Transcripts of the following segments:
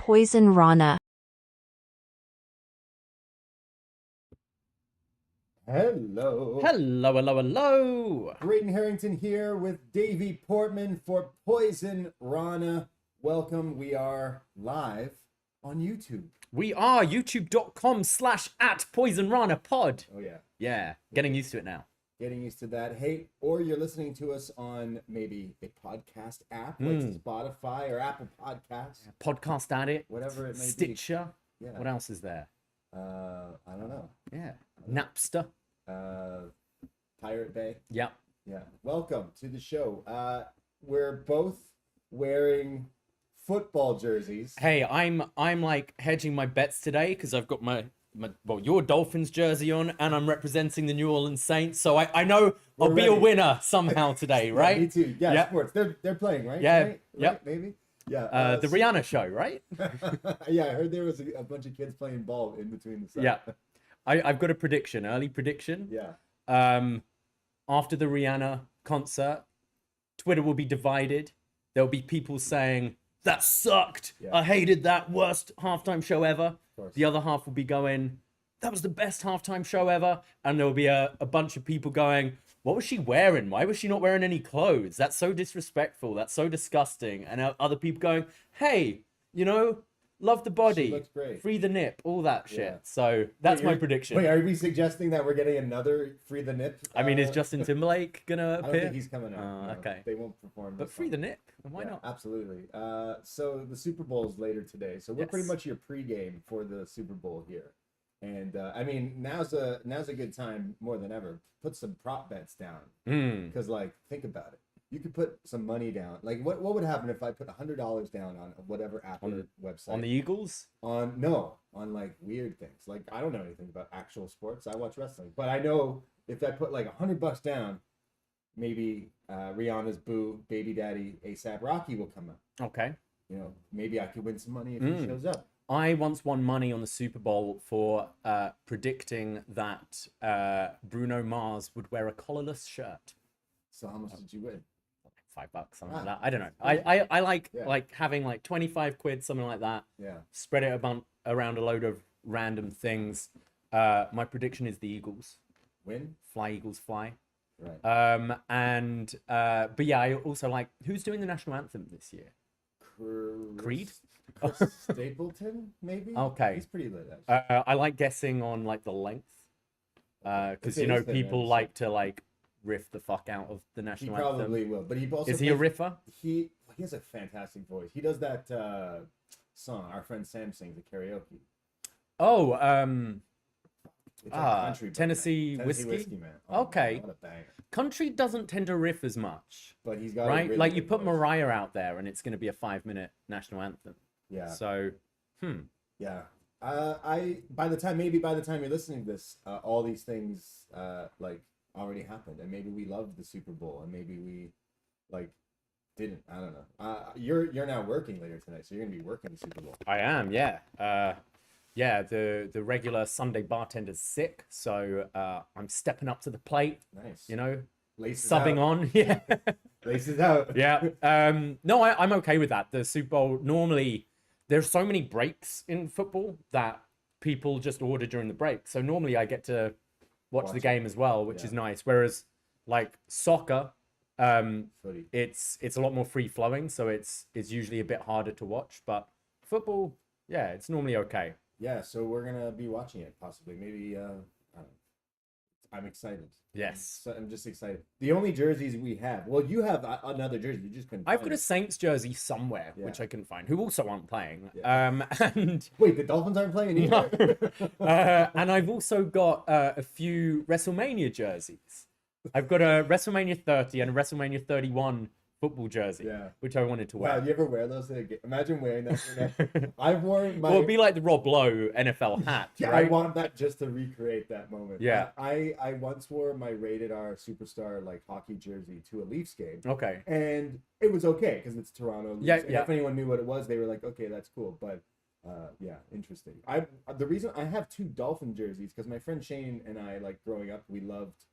Poisonrana. Hello. Hello, hello, hello. Braden Herrington here with Davie Portman for Poisonrana. Welcome. We are live on YouTube. We are youtube.com/@PoisonRanaPod. Oh, yeah. Yeah, getting used to it now. Getting used to that. Hey, or you're listening to us on maybe a podcast app like Spotify or Apple Podcasts. Podcast Addict, Whatever it may be. Stitcher. Yeah. What else is there? I don't know. Yeah, Napster. Pirate Bay. Yeah. Yeah. Welcome to the show. We're both wearing football jerseys. Hey, I'm like hedging my bets today because I've got my your Dolphins jersey on and I'm representing the New Orleans Saints, so I know I'll be a winner somehow today, right? Yeah, me too. Yeah, sports. They're playing, right? Yeah. Right? Yep. Maybe. Yeah. The Rihanna show, right? Yeah, I heard there was a bunch of kids playing ball in between the sets. Yeah. I've got a prediction, early prediction. Yeah. After the Rihanna concert, Twitter will be divided. There'll be people saying, that sucked. Yeah. I hated that, worst halftime show ever. Of course. The other half will be going, that was the best halftime show ever. And there'll be a bunch of people going, what was she wearing? Why was she not wearing any clothes? That's so disrespectful. That's so disgusting. And other people going, hey, you know, love the body. She looks great. Free the nip, all that shit. Yeah. So that's my prediction. Wait, are we suggesting that we're getting another Free the Nip? I mean, is Justin Timberlake gonna I don't appear? think he's coming out. No, okay. They won't perform. But Free the Nip, why not? Absolutely. So the Super Bowl is later today. So we're pretty Yes. much your pregame for the Super Bowl here. And I mean, now's a good time more than ever. Put some prop bets down. Because like, think about it. You could put some money down. Like, what would happen if I put $100 down on whatever app or website? On the Eagles? On like weird things. Like, I don't know anything about actual sports. I watch wrestling, but I know if I put like $100 down, maybe Rihanna's Boo Baby Daddy A$AP Rocky will come out. Okay. You know, maybe I could win some money if he shows up. I once won money on the Super Bowl for predicting that Bruno Mars would wear a collarless shirt. So how much did you win? $5, something like that. I don't know. I like having like 25 quid, something like that. Yeah. Spread it around a load of random things. My prediction is the Eagles. Win? Fly, Eagles, fly. Right. But yeah, I also like, who's doing the national anthem this year? Creed? Chris Stapleton, maybe? Okay. He's pretty lit, actually. I like guessing on like the length. Because, If you it know, is, then people it's- like to like riff the fuck out of the He national anthem. probably will, but he also Is he a riffer? He has a fantastic voice. He does that song our friend Sam sings at karaoke. Oh, It's like country, but Tennessee Tennessee Whiskey? man. Oh, Okay. man, what a banger. country doesn't tend to riff as much, But he's got a right? really Like you good put voice. Mariah out there and it's going to be a 5-minute national anthem. Yeah. So, Yeah. By the time you're listening to this, all these things like already happened, and maybe we loved the Super Bowl, and maybe we like didn't. I don't know. You're now working later tonight, so you're gonna be working the Super Bowl. I am, yeah. Yeah, the regular Sunday bartender's sick, so I'm stepping up to the plate. Nice. You know, Laces subbing out. on. Yeah. Laces out. Yeah. No, I'm okay with that. The Super Bowl, normally there's so many breaks in football that people just order during the break. So normally I get to watch the game as well, which is nice. Whereas like soccer, Footy. it's a lot more free flowing, so it's usually a bit harder to watch. But football, yeah, it's normally okay. Yeah, so we're gonna be watching it possibly. Maybe I don't know. I'm excited. Yes. So I'm just excited. The only jerseys we have. Well, you have another jersey. You just couldn't. I've find got a it. Saints jersey somewhere, Yeah. which I couldn't find, who also aren't playing. Yeah. And Wait, the Dolphins aren't playing either. and I've also got a few WrestleMania jerseys. I've got a WrestleMania 30 and a WrestleMania 31 football jersey, which I wanted to wear. Wow, you ever wear those? Imagine wearing that. I've worn my. Well, it'd be like the Rob Lowe NFL hat, Yeah, right? I want that just to recreate that moment. Yeah. I once wore my Rated R Superstar like hockey jersey to a Leafs game. Okay. And it was okay because it's Toronto. Leafs, Yeah, and yeah. if anyone knew what it was, they were like, okay, that's cool. But yeah, interesting. The reason I have two Dolphin jerseys because my friend Shane and I, like growing up, we loved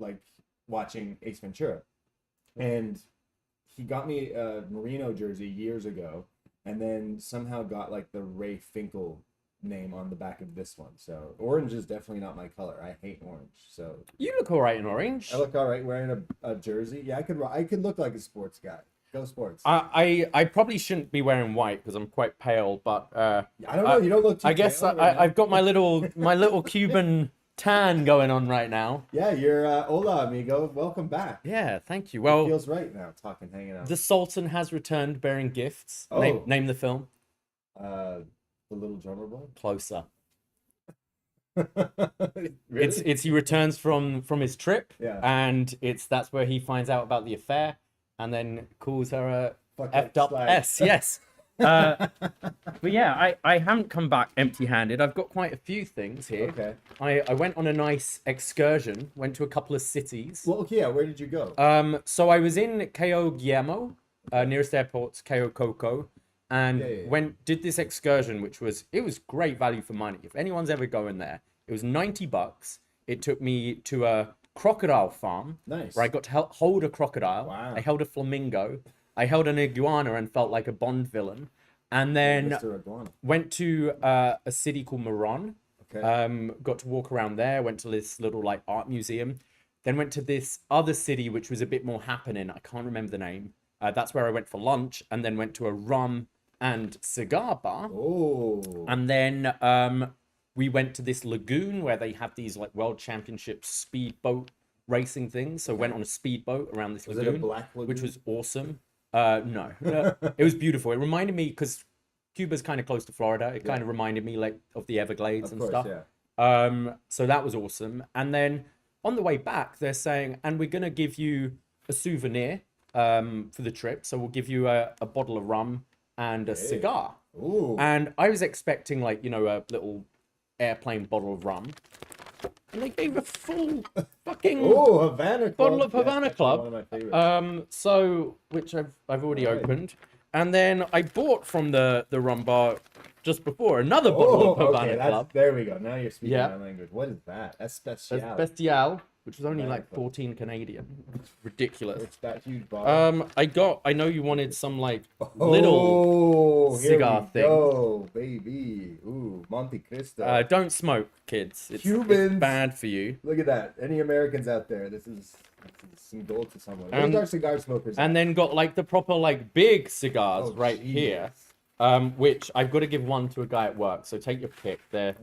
like watching Ace Ventura, and he got me a Merino jersey years ago, and then somehow got like the Ray Finkel name on the back of this one. So orange is definitely not my color. I hate orange. So You look all right in orange. I look all right wearing a jersey. Yeah, I could look like a sports guy. Go sports. I probably shouldn't be wearing white because I'm quite pale, but I don't know. You don't look too I guess pale right now. I've got my little Cuban tan going on right now. Yeah, you're hola amigo. Welcome back. Yeah, thank you. It Well, feels right now talking, hanging out. the Sultan has returned bearing gifts. Oh. Name the film. The Little Drummer Boy. Closer. Really? It's he returns from his trip, Yeah. and that's where he finds out about the affair, and then calls her a Fuck effed it, up slag. S. Yes. But yeah, I haven't come back empty-handed. I've got quite a few things here. Okay. I went on a nice excursion. Went to a couple of cities. Well, okay. Yeah. Where did you go? So I was in Cayo Guillermo, nearest airport's Cayo Coco, and did this excursion, which was great value for money. If anyone's ever going there, it was $90. It took me to a crocodile farm. Nice. Where I got to hold a crocodile. Wow. I held a flamingo. I held an iguana and felt like a Bond villain. And then Mr. Iguana. went to a city called Moron. Okay. Got to walk around there. Went to this little like art museum. Then went to this other city which was a bit more happening. I can't remember the name. That's where I went for lunch, and then went to a rum and cigar bar. Oh. And then we went to this lagoon where they have these like world championship speedboat racing things. So went on a speedboat around this Was lagoon, it a black lagoon? which was awesome. No, it was beautiful. It reminded me, because Cuba's kind of close to Florida. It kind of reminded me like of the Everglades and stuff. Yeah. So that was awesome. And then on the way back, they're saying, and we're gonna give you a souvenir for the trip. So we'll give you a bottle of rum and a cigar. Ooh. And I was expecting like, a little airplane bottle of rum. And they gave a full fucking Havana Club. bottle of Havana That's Club. One of my favorites. So which I've already Alright. opened. And then I bought from the rum bar just before another bottle of Havana Club. There we go. Now you're speaking Yeah. my language. What is that? Especial. Bestial, which was only Havana like Club. 14 Canadian. It's ridiculous. It's that huge bottle. I know you wanted some like Oh, little here cigar we thing. go, baby. Ooh, Monte Cristo. Don't smoke, kids. It's Cubans. bad for you. Look at that. Any Americans out there? This is some gold to someone. And- Where's our cigar smokers? And then got like the proper like big cigars Oh, right jeez. here. Which I've got to give one to a guy at work. So take your pick. They're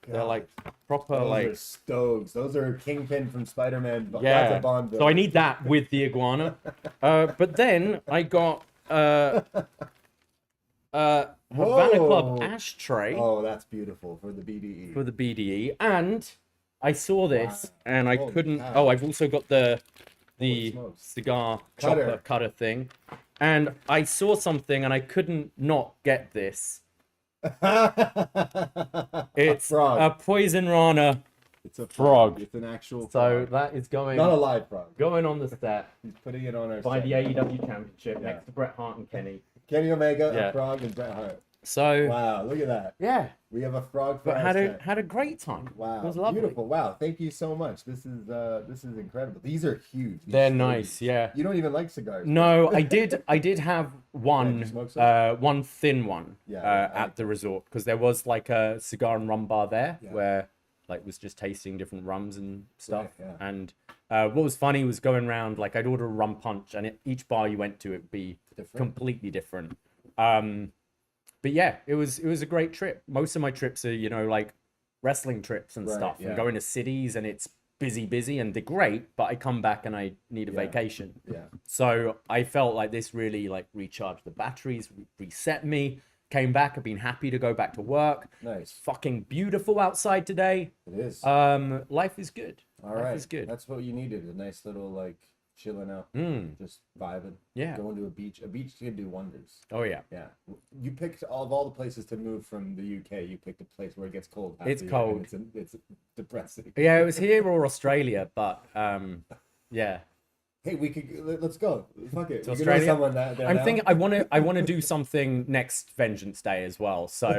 like proper Those like are Stogs. Those are Kingpin from Spider-Man. That's yeah. a Bond So I villain. need that with the iguana. But then I got Havana Club Whoa. ashtray Oh, that's beautiful for the BDE. for the BDE, and I saw this and I Holy couldn't. cow. Oh, I've also got the smokes. cigar Cutter. chopper cutter thing, and I saw something and I couldn't not get this. It's frog. a Poisonrana. It's a frog. It's an actual So frog. that is going Not a live frog. going on the set He's putting it on our by set. the AEW Championship Yeah. next to Bret Hart and Kenny. Kenny Omega, Yeah. a frog, and Bret Hart. So Wow, look at that. yeah, We have a frog for but our had set. a great time. Wow, It was lovely. beautiful. Wow, thank you so much. This is incredible. These are huge. These They're stogies. nice, yeah. You don't even like cigars. No, I did have you one smoke some? one thin one Yeah, I like at the resort, because there was like a cigar and rum bar there Yeah. where like was just tasting different rums and stuff. yeah. And what was funny was going around, like I'd order a rum punch, and each bar you went to, it would be Different. completely different. But yeah, it was a great trip. Most of my trips are like wrestling trips and Right, stuff, yeah. and going to cities, and it's busy, and they're great, but I come back and I need a Yeah. vacation. Yeah. So I felt like this really like recharged the batteries, reset me. Came back. I've been happy to go back to work. Nice. Fucking beautiful outside today. It is. Life is good. All Life right. is good. That's what you needed. A nice little like chilling out, just vibing. Yeah. Going to a beach. A beach can do wonders. Oh yeah. Yeah. You picked of all the places to move from the UK. You picked a place where it gets cold. half It's the year, and cold. It's depressing. Yeah, it was here or Australia, but yeah. Hey, we could let's go. Fuck it. To We could know Australia? someone that I'm thinking I want to do something next Vengeance Day as well. So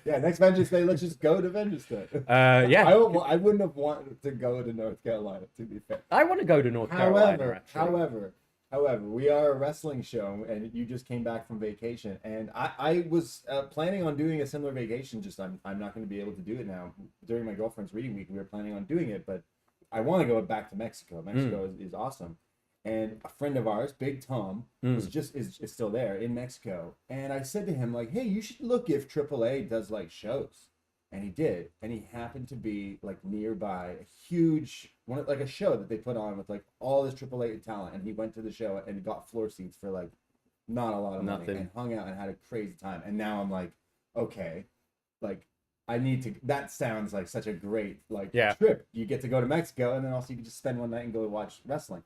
Yeah, next Vengeance Day, let's just go to Vengeance Day. yeah, I wouldn't have wanted to go to North Carolina, to be fair. I want to go to North Carolina. However, Actually. However, we are a wrestling show, and you just came back from vacation, and I was planning on doing a similar vacation. Just I'm not going to be able to do it now. During my girlfriend's reading week, we were planning on doing it, but I want to go back to Mexico. Mexico is awesome, and a friend of ours, Big Tom, is still there in Mexico, and I said to him like, hey, you should look if AAA does like shows. And he did, and he happened to be like nearby a huge one, like a show that they put on with like all this AAA talent, and he went to the show and got floor seats for like not a lot of money and hung out and had a crazy time. And now I'm like, okay, like I need to. That sounds like such a great like trip. You get to go to Mexico, and then also you can just spend one night and go watch wrestling.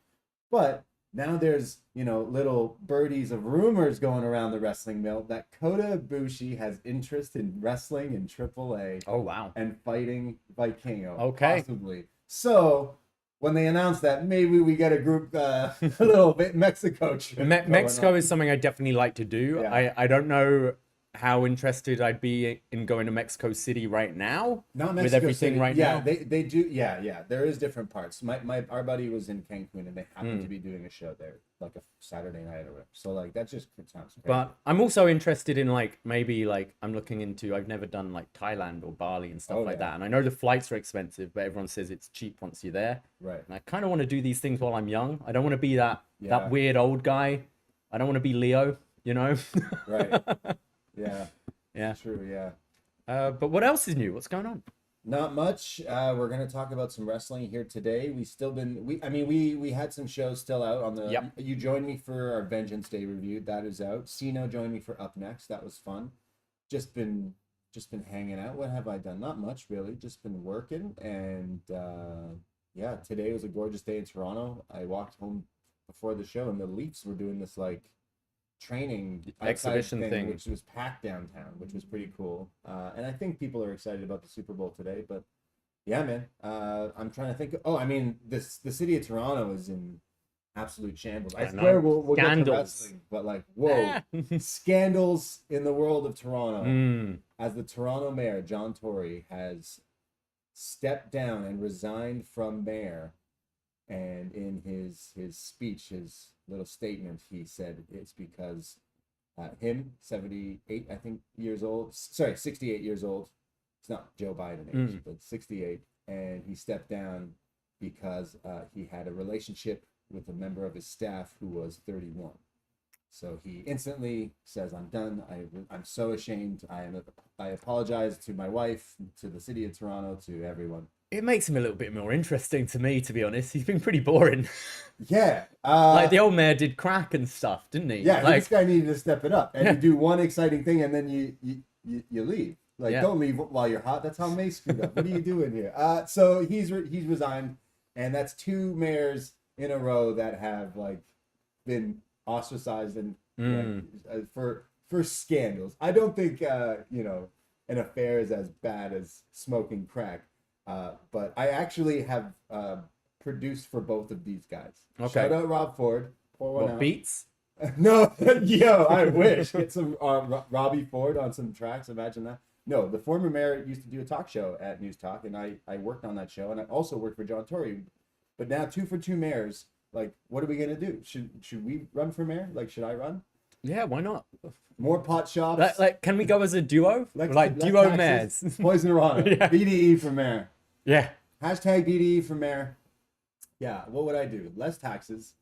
But now there's, little birdies of rumors going around the wrestling mill that Kota Ibushi has interest in wrestling in AAA. Oh, wow. And fighting Vikingo. Okay. Possibly. So, when they announced that, maybe we get a group, a little bit Mexico trip. Mexico is something I definitely like to do. Yeah. I don't know how interested I'd be in going to Mexico City right now. Not Mexico with everything City. right now. Yeah, they do. Yeah. There is different parts. Our buddy was in Cancun, and they happened to be doing a show there, like a Saturday night or whatever. So like that just sounds crazy. But I'm also interested in like maybe like I'm looking into. I've never done like Thailand or Bali and stuff like that, and I know the flights are expensive, but everyone says it's cheap once you're there. Right. And I kind of want to do these things while I'm young. I don't want to be that weird old guy. I don't want to be Leo. Right. Yeah. Yeah. True. Yeah. But what else is new? What's going on? Not much. We're gonna talk about some wrestling here today. We had some shows still out on the. Yep. You joined me for our Vengeance Day review. That is out. Sino joined me for Up Next. That was fun. Just been hanging out. What have I done? Not much really. Just been working, and today was a gorgeous day in Toronto. I walked home before the show, and the Leafs were doing this like training exhibition thing, which was packed downtown, which was pretty cool. And I think people are excited about the Super Bowl today. But yeah, man, I'm trying to think. The city of Toronto is in absolute shambles. I swear we'll get to wrestling, but like, whoa, scandals in the world of Toronto. As the Toronto mayor, John Tory, has stepped down and resigned from mayor. And in his speech, his little statement, he said it's because him, 78, I think, 68 years old. It's not Joe Biden age, but 68. And he stepped down because he had a relationship with a member of his staff who was 31. So he instantly says, I'm done. I'm so ashamed. I apologize to my wife, to the city of Toronto, to everyone. It makes him a little bit more interesting to me, to be honest. He's been pretty boring. Yeah. Like the old mayor did crack and stuff, didn't he? Yeah, like, this guy needed to step it up. And you do one exciting thing and then you leave. Like, don't leave while you're hot. That's how May screwed up. What are you doing here? So he's resigned, and that's two mayors in a row that have like been ostracized and for scandals. I don't think an affair is as bad as smoking crack. But I actually have produced for both of these guys. Okay. Shout out Rob Ford. Pour one out. Beats? No, yo, I wish. Get some Robbie Ford on some tracks. Imagine that. No, the former mayor used to do a talk show at News Talk, and I worked on that show, and I also worked for John Tory. But now 2 for 2 mayors. Like, what are we gonna do? Should we run for mayor? Like, should I run? Yeah, why not? More pot shops. Like can we go as a duo? Like duo mayors. Poisonrana. Yeah. BDE for mayor. Yeah. Hashtag BDE for mayor. Yeah, what would I do? Less taxes.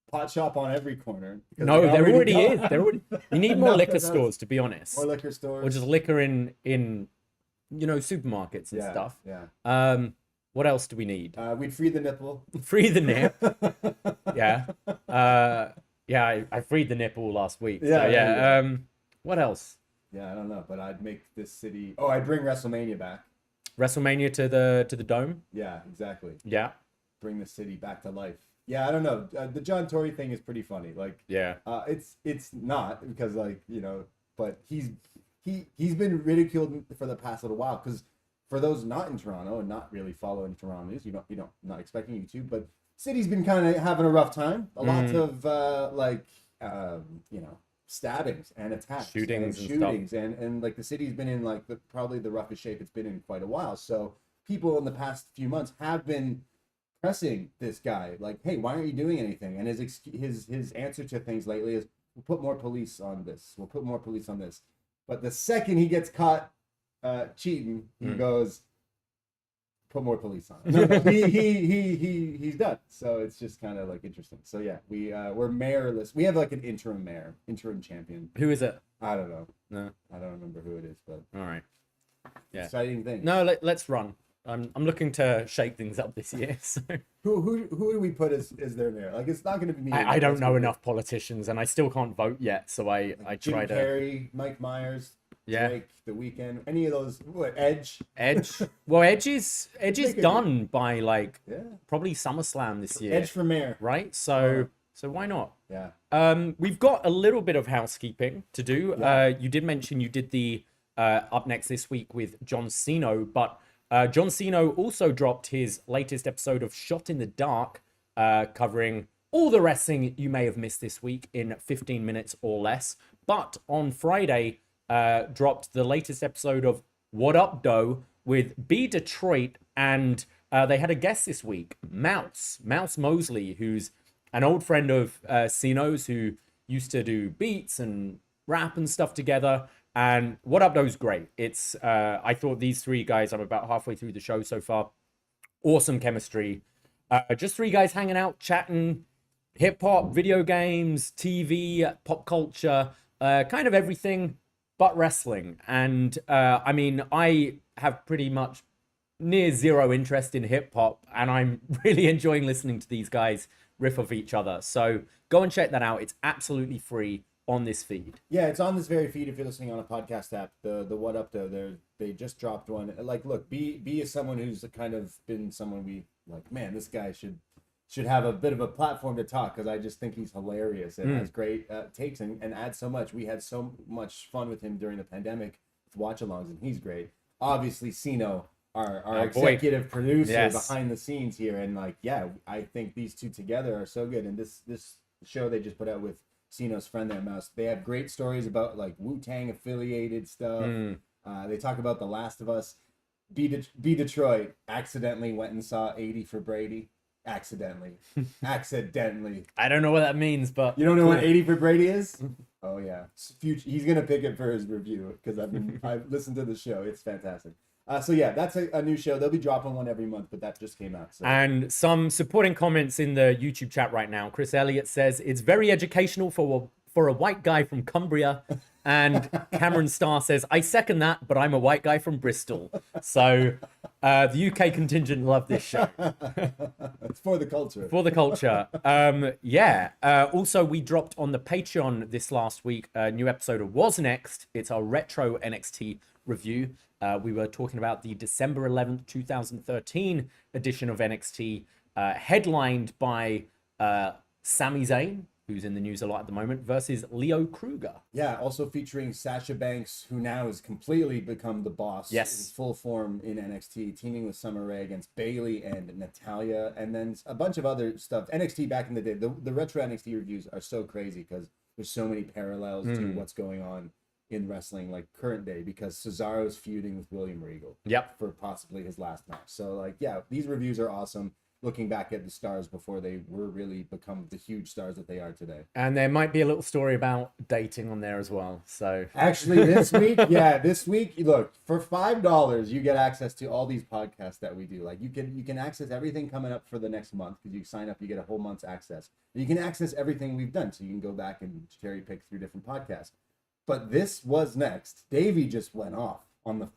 Pot shop on every corner. No, there already is. You need more liquor stores, to be honest. More liquor stores. Or just liquor in supermarkets and stuff. Yeah. What else do we need? We'd free the nipple. Free the nip. Yeah. I freed the nipple last week. Yeah. So, what else? Yeah, I don't know, but I'd make this city. Oh, I'd bring WrestleMania back. WrestleMania to the dome. Yeah, exactly. Yeah. Bring the city back to life. Yeah, I don't know. The John Tory thing is pretty funny. Like, it's not because but he's been ridiculed for the past little while because for those not in Toronto and not really following Toronto news, not expecting you to, but city's been kind of having a rough time. Lots of stabbings and attacks, shootings, and like the city's been in like probably the roughest shape it's been in quite a while. So people in the past few months have been pressing this guy, like, hey, why aren't you doing anything? And his answer to things lately is, we'll put more police on this. We'll put more police on this. But the second he gets caught cheating, he goes, put more police on it. No, he's done. So it's just kind of like interesting. So yeah, we're mayorless. We have like an interim champion. Who is it? I don't know. No, I don't remember who it is, but all right. Yeah, exciting thing. No, let's run. I'm looking to shake things up this year. So who do we put as their mayor? Like, it's not going to be me. I don't know enough politicians, and I still can't vote yet. So I Jim try to. Carrey, Mike Myers, Drake, The Weeknd, any of those. What, Edge? Well, Edge is done by like Yeah. probably SummerSlam this year. Edge for mayor. Right? So why not? Yeah. We've got a little bit of housekeeping to do. Yeah. You did mention you did the Up Next this week with John Cena, but John Cena also dropped his latest episode of Shot in the Dark, covering all the wrestling you may have missed this week in 15 minutes or less. But on Friday, dropped the latest episode of What Up, Doe with B Detroit, and they had a guest this week, Mouse Mosley, who's an old friend of Ceno's, who used to do beats and rap and stuff together. And What Up Doe's great. It's I thought these three guys, I'm about halfway through the show so far, awesome chemistry. Just three guys hanging out, chatting hip hop, video games, TV, pop culture, kind of everything but wrestling. And I mean, I have pretty much near zero interest in hip hop, and I'm really enjoying listening to these guys riff off each other. So go and check that out. It's absolutely free on this feed. Yeah, it's on this very feed if you're listening on a podcast app. The What Up Though, they just dropped one. Like, look, B is someone who's kind of been someone we like, man, this guy should have a bit of a platform to talk, because I just think he's hilarious and has great takes and adds so much. We had so much fun with him during the pandemic with watch-alongs, and he's great. Obviously, Ceno, our executive producer behind the scenes here, and like, yeah, I think these two together are so good. And this show they just put out with Ceno's friend there, Mouse, they have great stories about like Wu-Tang affiliated stuff. They talk about The Last of Us. B Detroit accidentally went and saw 80 for Brady. Accidentally. I don't know what that means, but you don't know what 80 for Brady is? Oh yeah, he's gonna pick it for his review, because I've listened to the show. It's fantastic. So yeah, that's a new show. They'll be dropping one every month, but that just came out. So. And some supporting comments in the YouTube chat right now. Chris Elliott says it's very educational for a white guy from Cumbria. And Cameron Starr says, I second that, but I'm a white guy from Bristol. So the UK contingent love this show. It's for the culture. For the culture. Yeah. Also, we dropped on the Patreon this last week a new episode of wasNXT. It's our retro NXT review. We were talking about the December 11th, 2013 edition of NXT, headlined by Sami Zayn, who's in the news a lot at the moment, versus Leo Kruger. Yeah, also featuring Sasha Banks, who now has completely become the boss. Yes. In full form in NXT, teaming with Summer Rae against Bayley and Natalya, and then a bunch of other stuff. NXT back in the day, the retro NXT reviews are so crazy, because there's so many parallels to what's going on in wrestling, like current day, because Cesaro's feuding with William Regal. Yep. For possibly his last match. So like, yeah, these reviews are awesome. Looking back at the stars before they were really become the huge stars that they are today. And there might be a little story about dating on there as well. So actually this week, look, for $5 you get access to all these podcasts that we do. Like you can access everything coming up for the next month, because you sign up, you get a whole month's access. You can access everything we've done, so you can go back and cherry pick through different podcasts. But this was next. Davie just went off on the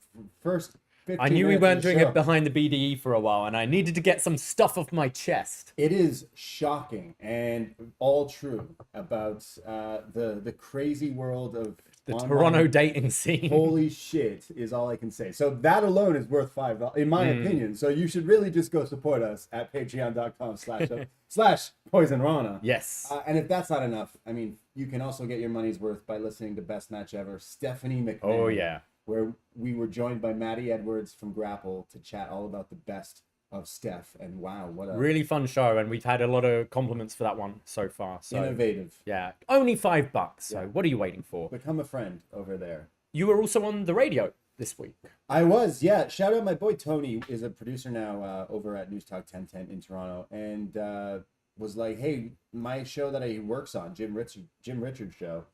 first 15 I knew we weren't doing it it behind the BDE for a while, and I needed to get some stuff off my chest. It is shocking and all true about the crazy world of the Toronto dating scene. Holy shit is all I can say. So that alone is worth $5, in my opinion. So you should really just go support us at patreon.com/Poisonrana. Yes. And if that's not enough, I mean, you can also get your money's worth by listening to Best Match Ever, Stephanie McMahon. Oh, yeah. Where we were joined by Maddie Edwards from Grapple to chat all about the best of Steph. And wow, what a really fun show. And we've had a lot of compliments for that one so far. So innovative. Yeah. Only $5. So what are you waiting for? Become a friend over there. You were also on the radio this week. I was, yeah. Shout out my boy Tony is a producer now over at News Talk 1010 in Toronto, and was like, hey, my show that he works on, Jim Richards show,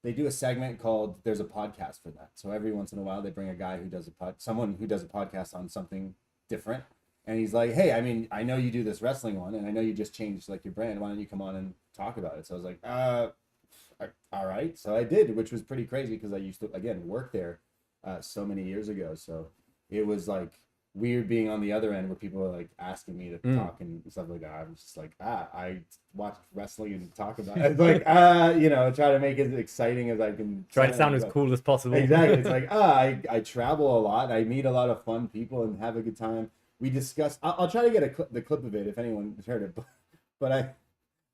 they do a segment called "There's a Podcast for That." So every once in a while, they bring a guy who does someone who does a podcast on something different, and he's like, hey, I mean, I know you do this wrestling one, and I know you just changed like your brand. Why don't you come on and talk about it? So I was like, all right. So I did, which was pretty crazy because I used to again work there so many years ago. So it was like weird being on the other end where people were like asking me to talk and stuff like that. I was just like, I watch wrestling and talk about it. It's like, try to make it as exciting as I can. Try to sound as cool as possible. Exactly. It's like, I travel a lot. I meet a lot of fun people and have a good time. We discuss. I'll try to get the clip of it if anyone has heard it. But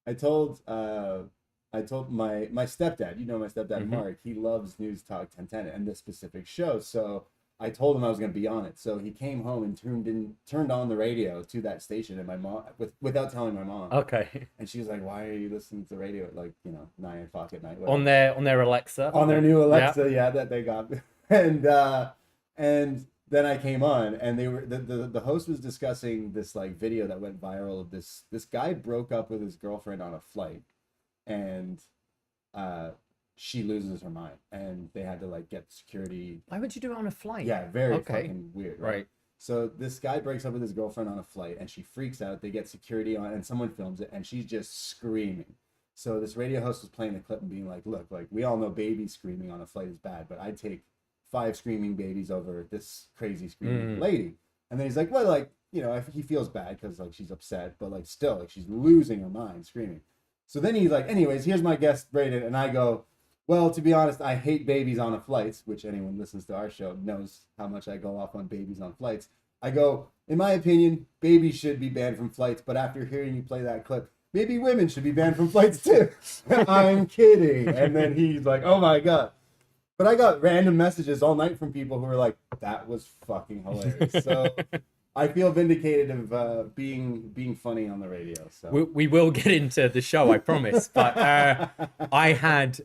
I told my stepdad, my stepdad, Mark, he loves News Talk 1010 and this specific show. So I told him I was going to be on it. So he came home and turned on the radio to that station, and my mom, without telling my mom. Okay. And she was like, "Why are you listening to the radio at 9 o'clock at night?" Whatever. On their Alexa. On their new Alexa, yeah, that they got. And then I came on, and they were the host was discussing this like video that went viral of this guy broke up with his girlfriend on a flight, and she loses her mind, and they had to like get security. Why would you do it on a flight? Yeah, very fucking weird, right? So this guy breaks up with his girlfriend on a flight, and she freaks out. They get security on, and someone films it, and she's just screaming. So this radio host was playing the clip and being like, "Look, like we all know babies screaming on a flight is bad, but I'd take 5 screaming babies over this crazy screaming lady." And then he's like, "Well, like he feels bad because like she's upset, but like still like she's losing her mind screaming." So then he's like, "Anyways, here's my guest Braden," and I go, "Well, to be honest, I hate babies on a flight," which anyone listens to our show knows how much I go off on babies on flights. I go, "In my opinion, babies should be banned from flights, but after hearing you play that clip, maybe women should be banned from flights too." I'm kidding. And then he's like, "Oh my God." But I got random messages all night from people who were like, "That was fucking hilarious." So I feel vindicated of being funny on the radio. So we will get into the show, I promise. But I had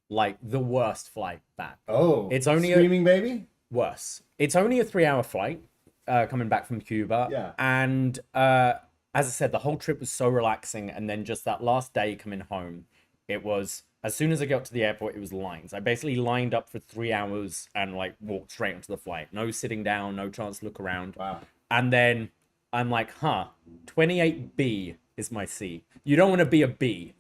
like the worst flight back. Oh, it's only screaming baby. Worse. It's only a 3-hour flight coming back from Cuba. Yeah. And as I said, the whole trip was so relaxing. And then just that last day coming home, it was, as soon as I got to the airport, it was lines. I basically lined up for 3 hours and like walked straight onto the flight. No sitting down, no chance to look around. Wow. And then I'm like, 28B is my seat. You don't want to be a B,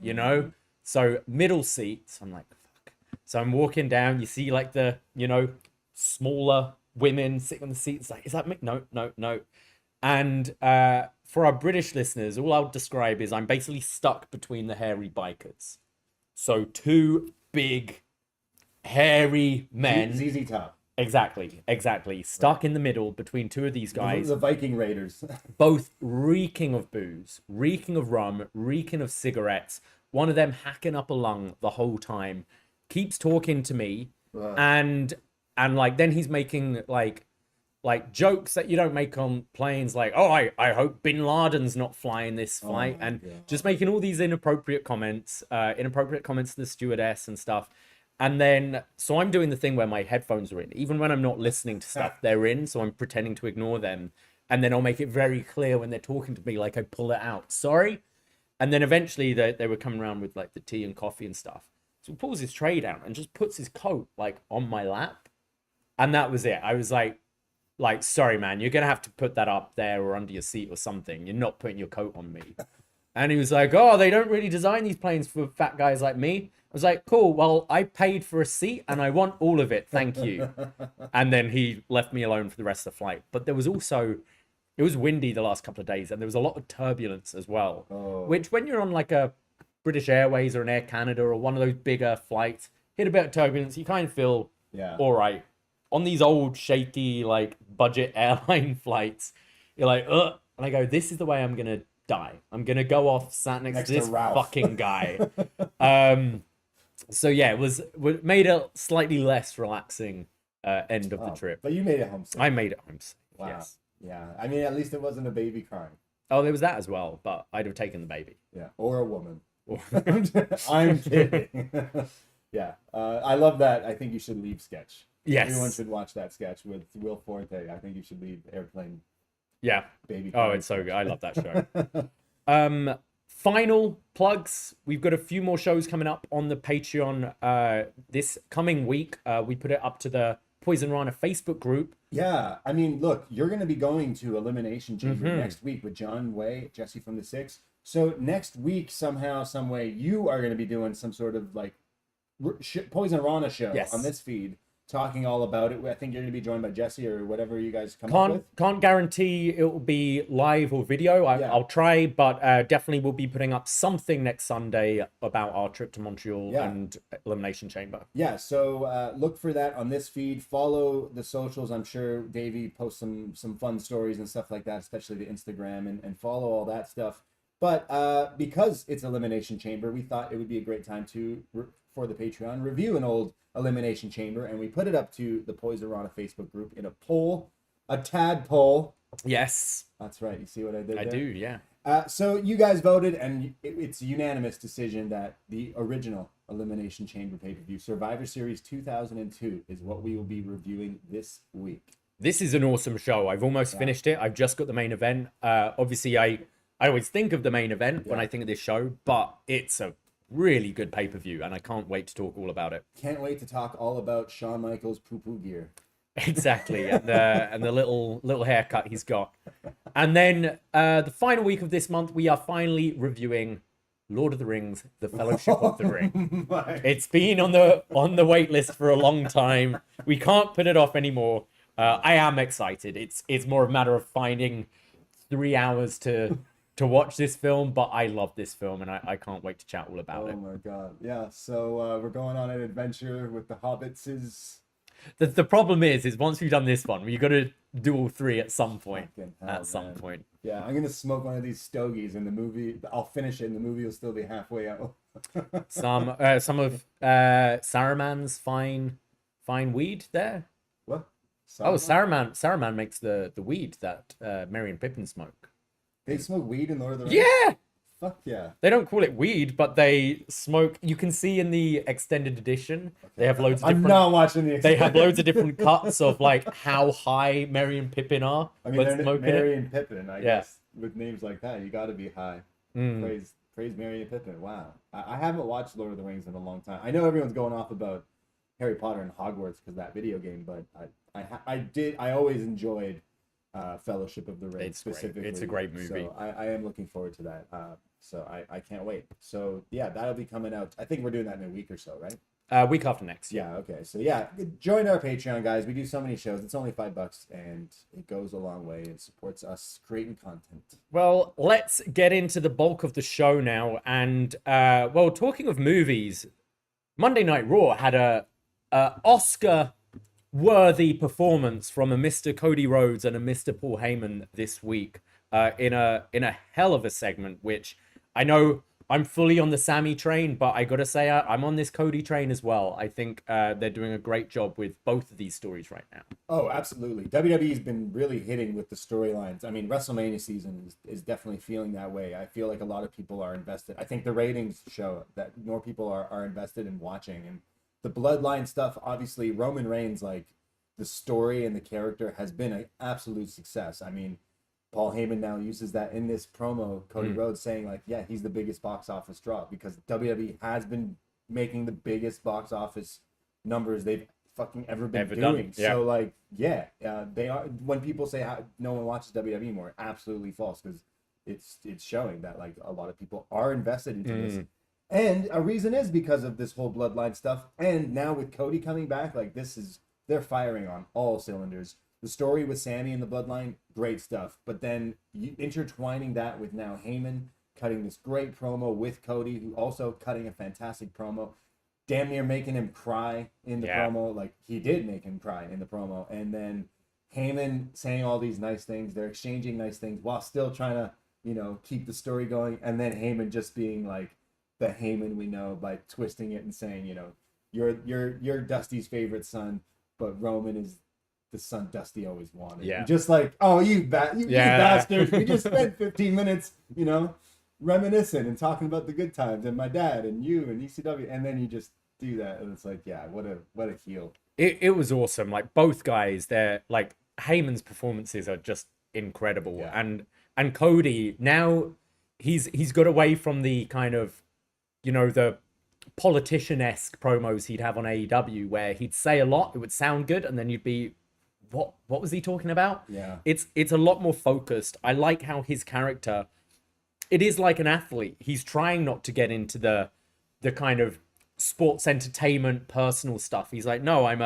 So middle seat. So I'm like, fuck. So I'm walking down. You see like the, smaller women sitting on the seats. Like, is that me? No. And for our British listeners, all I'll describe is I'm basically stuck between the hairy bikers. So 2 big, hairy men. ZZ Top. Exactly. Stuck in the middle between 2 of these guys. The Viking Raiders. Both reeking of booze, reeking of rum, reeking of cigarettes. One of them hacking up a lung the whole time. Keeps talking to me. And like then he's making like jokes that you don't make on planes, like, "Oh, I hope Bin Laden's not flying this flight," and just making all these inappropriate comments to the stewardess and stuff. And then so I'm doing the thing where my headphones are in, even when I'm not listening to stuff, they're in, so I'm pretending to ignore them. And then I'll make it very clear when they're talking to me, like I pull it out, sorry. And then eventually they were coming around with like the tea and coffee and stuff. So he pulls his tray down and just puts his coat like on my lap. And that was it. I was like, "Sorry, man, you're going to have to put that up there or under your seat or something. You're not putting your coat on me." And he was like, "Oh, they don't really design these planes for fat guys like me." I was like, "Cool, well, I paid for a seat and I want all of it. Thank you." And then he left me alone for the rest of the flight. But there was also, it was windy the last couple of days and there was a lot of turbulence as well. Which when you're on like a British Airways or an Air Canada or one of those bigger flights, hit a bit of turbulence, you kind of feel all right. On these old shaky like budget airline flights, you're like, ugh. And I go, this is the way I'm gonna die. I'm gonna go off sat next to this fucking guy. So yeah, it made a slightly less relaxing end of the trip. But you made it home safe. I made it home safe. Wow. Yes. Yeah. I mean, at least it wasn't a baby crying. Oh, there was that as well, but I'd have taken the baby. Yeah. Or a woman. I'm kidding. Yeah. I love that. I think you should leave sketch. Yes. Everyone should watch that sketch with Will Forte. I think you should leave Airplane Yeah. Baby. Oh, it's so good. I love that show. Final plugs. We've got a few more shows coming up on the Patreon this coming week. We put it up to the Poisonrana Facebook group. Yeah, I mean, look, you're going to be going to Elimination Chamber next week with John Way, Jesse from the Six. So next week, somehow, some way, you are going to be doing some sort of like Poisonrana show on this feed, talking all about it. I think you're going to be joined by Jesse or whatever you guys come up with. Can't guarantee it will be live or video. I'll try, but definitely we'll be putting up something next Sunday about our trip to Montreal and Elimination Chamber. Yeah, so look for that on this feed. Follow the socials. I'm sure Davie posts some fun stories and stuff like that, especially the Instagram, and follow all that stuff. But because it's Elimination Chamber, we thought it would be a great time to, for the Patreon, review an old Elimination Chamber, and we put it up to the Poisonrana Facebook group in a poll, a tadpole. Yes, that's right. You see what I did there? I do, yeah. So you guys voted, and it's a unanimous decision that the original Elimination Chamber pay-per-view, Survivor Series 2002, is what we will be reviewing this week. This is an awesome show. I've almost finished it. I've just got the main event. Obviously, I always think of the main event when I think of this show, but it's a really good pay-per-view, and I can't wait to talk all about it. Can't wait to talk all about Shawn Michaels' poo-poo gear. Exactly, and the little haircut he's got. And then the final week of this month, we are finally reviewing Lord of the Rings: The Fellowship of the Ring. It's been on the wait list for a long time. We can't put it off anymore. I am excited. It's more a matter of finding 3 hours to watch this film, but I love this film, and I can't wait to chat all about it. Oh my god, yeah. So we're going on an adventure with the hobbits. The problem is once we've done this one, we've got to do all three at some point. Some point. Yeah, I'm gonna smoke one of these stogies in the movie. I'll finish it, and the movie will still be halfway out. some of Saruman's fine weed there. What? Saruman? Saruman makes the weed that Merry and Pippin smoke. They smoke weed in Lord of the Rings? Yeah! Fuck yeah. They don't call it weed, but they smoke. You can see in the extended edition, they have loads of different... I'm not watching the extended. They have loads of different cuts of like how high Merry and Pippin are. I mean, Merry and Pippin, I guess. With names like that, you got to be high. Praise Merry and Pippin. Wow. I haven't watched Lord of the Rings in a long time. I know everyone's going off about Harry Potter and Hogwarts because of that video game, but I always enjoyed Fellowship of the Ring specifically. It's a great movie. So I am looking forward to that. So I can't wait. So yeah, that'll be coming out. I think we're doing that in a week or so, right? Week after next. Yeah. Okay. So yeah, join our Patreon, guys. We do so many shows. It's only $5, and it goes a long way. It supports us creating content. Well, let's get into the bulk of the show now. And well, talking of movies, Monday Night Raw had a Oscar-worthy performance from a Mr. Cody Rhodes and a Mr. Paul Heyman this week in a hell of a segment, which I know I'm fully on the Sami train, but I gotta say I'm on this Cody train as well. I think they're doing a great job with both of these stories right now. Oh, absolutely. WWE's been really hitting with the storylines. I mean, WrestleMania season is definitely feeling that way. I feel like a lot of people are invested. I think the ratings show that more people are invested in watching. And the bloodline stuff, obviously, Roman Reigns, like, the story and the character has been an absolute success. I mean, Paul Heyman now uses that in this promo, Cody Rhodes saying, like, yeah, he's the biggest box office draw because WWE has been making the biggest box office numbers they've fucking ever been doing. Yeah. So, like, yeah, they are. When people say no one watches WWE anymore, absolutely false because it's showing that, like, a lot of people are invested into this. And a reason is because of this whole bloodline stuff. And now with Cody coming back, like, they're firing on all cylinders. The story with Sami and the bloodline, great stuff. But then you intertwining that with now Heyman cutting this great promo with Cody, who also cutting a fantastic promo, damn near making him cry in the promo. Like, he did make him cry in the promo. And then Heyman saying all these nice things. They're exchanging nice things while still trying to, keep the story going. And then Heyman just being like the Heyman we know by twisting it and saying, you're Dusty's favorite son, but Roman is the son Dusty always wanted. Yeah. Just like, oh, you bastards. We just spent 15 minutes, reminiscing and talking about the good times and my dad and you and ECW. And then you just do that. And it's like, yeah, what a heel. It was awesome. Like both guys, they're like Heyman's performances are just incredible. Yeah. And Cody now he's got away from the kind of, you know, the politician-esque promos he'd have on AEW where he'd say a lot, it would sound good, and then you'd be, what was he talking about? Yeah. It's a lot more focused. I like how his character, it is like an athlete. He's trying not to get into the kind of sports entertainment personal stuff. He's like, no, I'm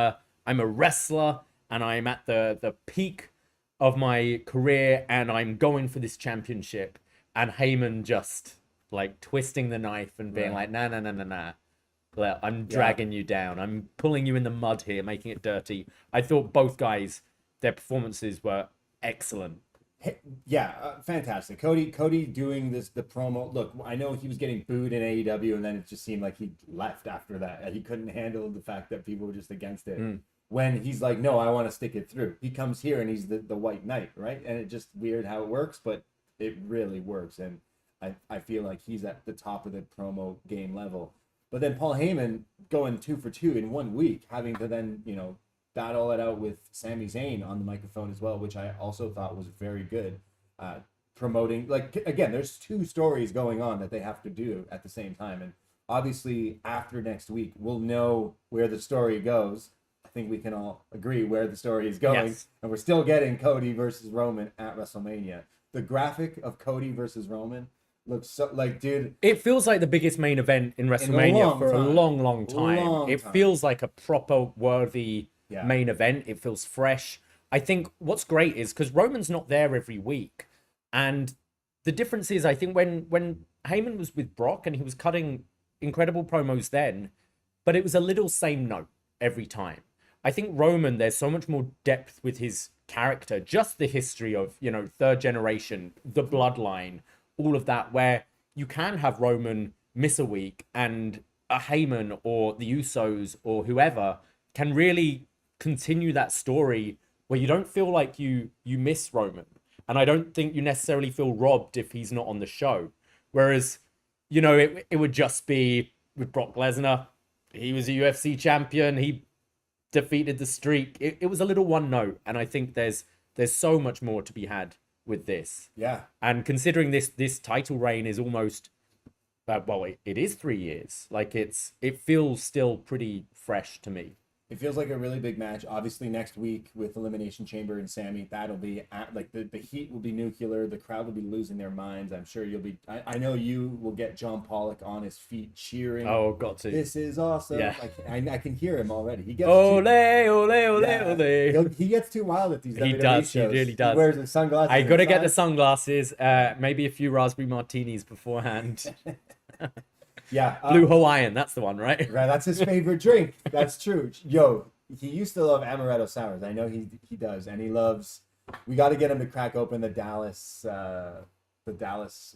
a wrestler and I'm at the peak of my career and I'm going for this championship. And Heyman just like twisting the knife and being like, nah. Well, I'm dragging you down. I'm pulling you in the mud here, making it dirty. I thought both guys, their performances were excellent. Yeah, fantastic. Cody doing the promo. Look, I know he was getting booed in AEW, and then it just seemed like he left after that. He couldn't handle the fact that people were just against it. When he's like, no, I want to stick it through. He comes here and he's the White Knight, right? And it's just weird how it works, but it really works. And I feel like he's at the top of the promo game level. But then Paul Heyman going 2 for 2 in 1 week, having to then, you know, battle it out with Sami Zayn on the microphone as well, which I also thought was very good. Promoting, like, again, there's 2 stories going on that they have to do at the same time. And obviously after next week, we'll know where the story goes. I think we can all agree where the story is going. Yes. And we're still getting Cody versus Roman at WrestleMania. The graphic of Cody versus Roman looks so, like, dude, it feels like the biggest main event in WrestleMania for a long time. It feels like a proper worthy main event. It feels fresh. I think what's great is because Roman's not there every week, and the difference is, I think when Heyman was with Brock and he was cutting incredible promos then, but it was a little same note every time. I think Roman, there's so much more depth with his character, just the history of, you know, 3rd generation, the bloodline, all of that, where you can have Roman miss a week and a Heyman or the Usos or whoever can really continue that story where you don't feel like you miss Roman. And I don't think you necessarily feel robbed if he's not on the show. Whereas, you know, it would just be with Brock Lesnar. He was a UFC champion. He defeated the Streak. It was a little one note. And I think there's so much more to be had with this. Yeah. And considering this title reign is almost, well, it is 3 years. Like it feels still pretty fresh to me. It feels like a really big match. Obviously, next week with Elimination Chamber and Sami, that'll be like the heat will be nuclear. The crowd will be losing their minds. I'm sure you'll be. I know you will get John Pollock on his feet cheering. Oh, got to. This is awesome. Yeah. I can hear him already. He gets ole, ole, ole, ole. He gets too wild at these. He WWE does. Shows. He really does. He wears the sunglasses. I got to get the sunglasses. Maybe a few raspberry martinis beforehand. Yeah. Blue Hawaiian. That's the one, right? Right. That's his favorite drink. That's true. Yo. He used to love amaretto sours. I know he does, and he loves. We got to get him to crack open the Dallas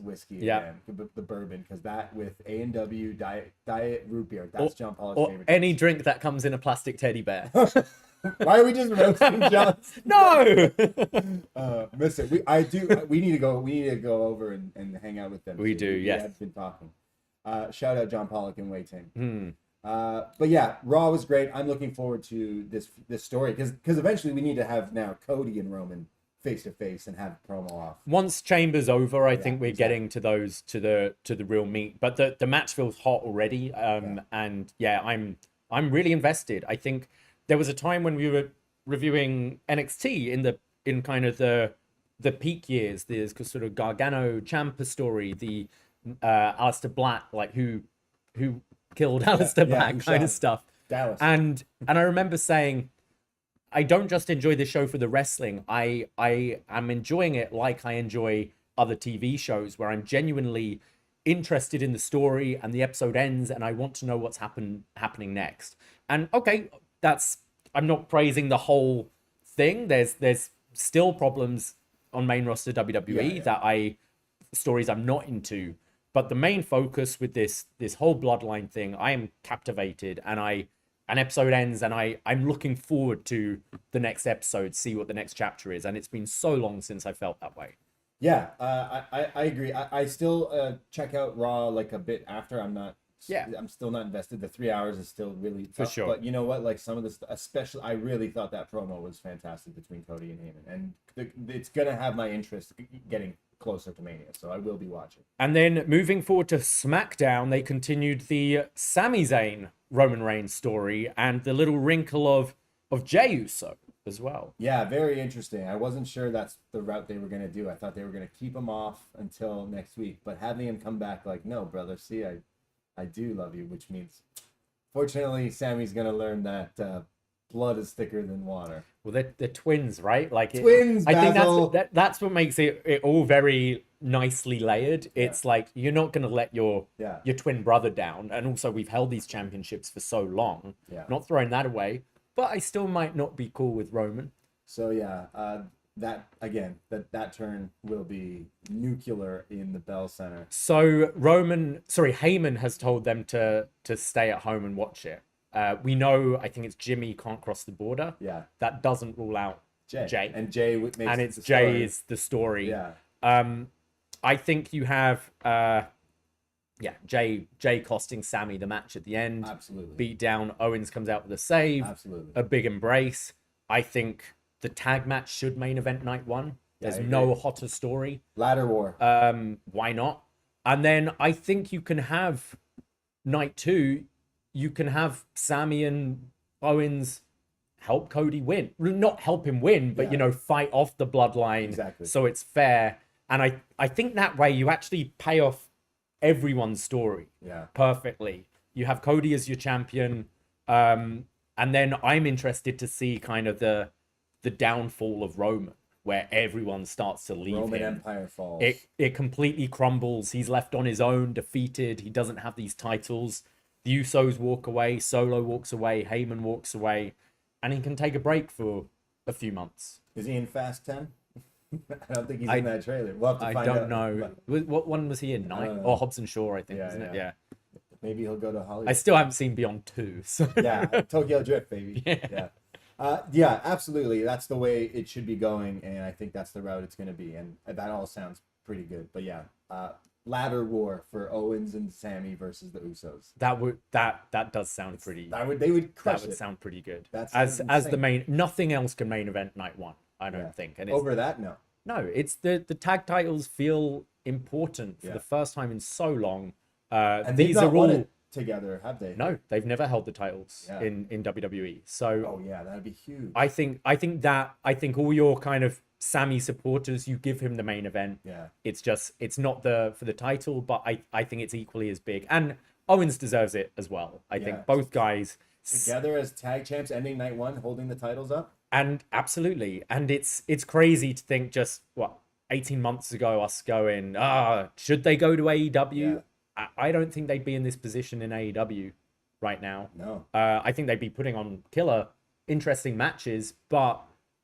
whiskey again, the bourbon, because that with A&W diet root beer, that's John Pollock's favorite. Any drink that comes in a plastic teddy bear. Why are we just roasting John? No. Miss it. We need to go. We need to go over and hang out with them. We do. Yes. We have been talking. Shout out John Pollock and Wei Ting. But yeah, Raw was great. I'm looking forward to this story because eventually we need to have now Cody and Roman face to face and have promo off. Once Chamber's over, I think we're getting to those to the real meat. But the match feels hot already. And yeah, I'm really invested. I think there was a time when we were reviewing NXT in kind of the peak years. There's sort of Gargano Ciampa story, the Aleister Black, like who killed Aleister Black kind of stuff. Dallas. And I remember saying, I don't just enjoy the show for the wrestling. I am enjoying it like I enjoy other TV shows where I'm genuinely interested in the story and the episode ends and I want to know what's happening next. And okay, I'm not praising the whole thing. There's still problems on main roster WWE stories I'm not into. But the main focus with this whole bloodline thing, I am captivated, and an episode ends, and I'm looking forward to the next episode, see what the next chapter is, and it's been so long since I felt that way. Yeah, I agree. I still check out Raw like a bit after. I'm not Yeah. I'm still not invested. The 3 hours is still really tough. For sure. But you know what? Like some of this, especially, I really thought that promo was fantastic between Cody and Heyman, and it's gonna have my interest getting closer to Mania, so I will be watching. And then moving forward to SmackDown, they continued the Sami Zayn Roman Reigns story and the little wrinkle of Jey Uso as well. Yeah, very interesting. I wasn't sure that's the route they were going to do. I thought they were going to keep him off until next week, but having him come back like, no, brother, see, I do love you, which means, fortunately, Sammy's going to learn that blood is thicker than water. Well, they're twins, right? Like twins. I think Basil. that's what makes it all very nicely layered. It's like you're not going to let your twin brother down, and also we've held these championships for so long. Not throwing that away, but I still might not be cool with Roman. So that turn will be nuclear in the Bell Center. So Heyman has told them to stay at home and watch it. We know, I think it's Jimmy can't cross the border. Yeah. That doesn't rule out Jey. And Jey makes and it's the Jey story. is the story. Yeah. I think you have Jey costing Sami the match at the end. Absolutely. Beat down. Owens comes out with a save. Absolutely. A big embrace. I think the tag match should main event night one. There's I no agree. hotter story. Ladder War. Why not? And then I think you can have night two. You can have Sami and Owens help Cody win. Not help him win, but fight off the bloodline. Exactly. So it's fair. And I think that way you actually pay off everyone's story perfectly. You have Cody as your champion. And then I'm interested to see kind of the downfall of Roman, where everyone starts to leave Roman him. Empire falls. It completely crumbles. He's left on his own, defeated. He doesn't have these titles. The Usos walk away. Solo walks away. Heyman walks away. And he can take a break for a few months. Is he in Fast 10? I don't think he's in that trailer. We'll have to find out. I don't know. What one was he in? 9? Or Hobbs and Shaw, I think, wasn't it? Yeah. Maybe he'll go to Hollywood. I still haven't seen Beyond 2. So. Tokyo Drift, baby. Yeah, absolutely. That's the way it should be going, and I think that's the route it's going to be, and that all sounds pretty good. But ladder war for Owens and Sami versus the Usos. That does sound pretty. They would crush it. That would sound pretty good. That's as the main. Nothing else can main event night one. I don't think. And over that, no. No, it's the tag titles feel important for the first time in so long. And these are won all it together, have they? No, they've never held the titles in WWE. So that'd be huge. I think all your kind of Sami supporters, you give him the main event. Yeah. It's not for the title, but I think it's equally as big. And Owens deserves it as well. I think both guys together as tag champs ending night one, holding the titles up. And absolutely. And it's crazy to think 18 months ago, us going, should they go to AEW? Yeah. I don't think they'd be in this position in AEW right now. No. I think they'd be putting on killer, interesting matches, but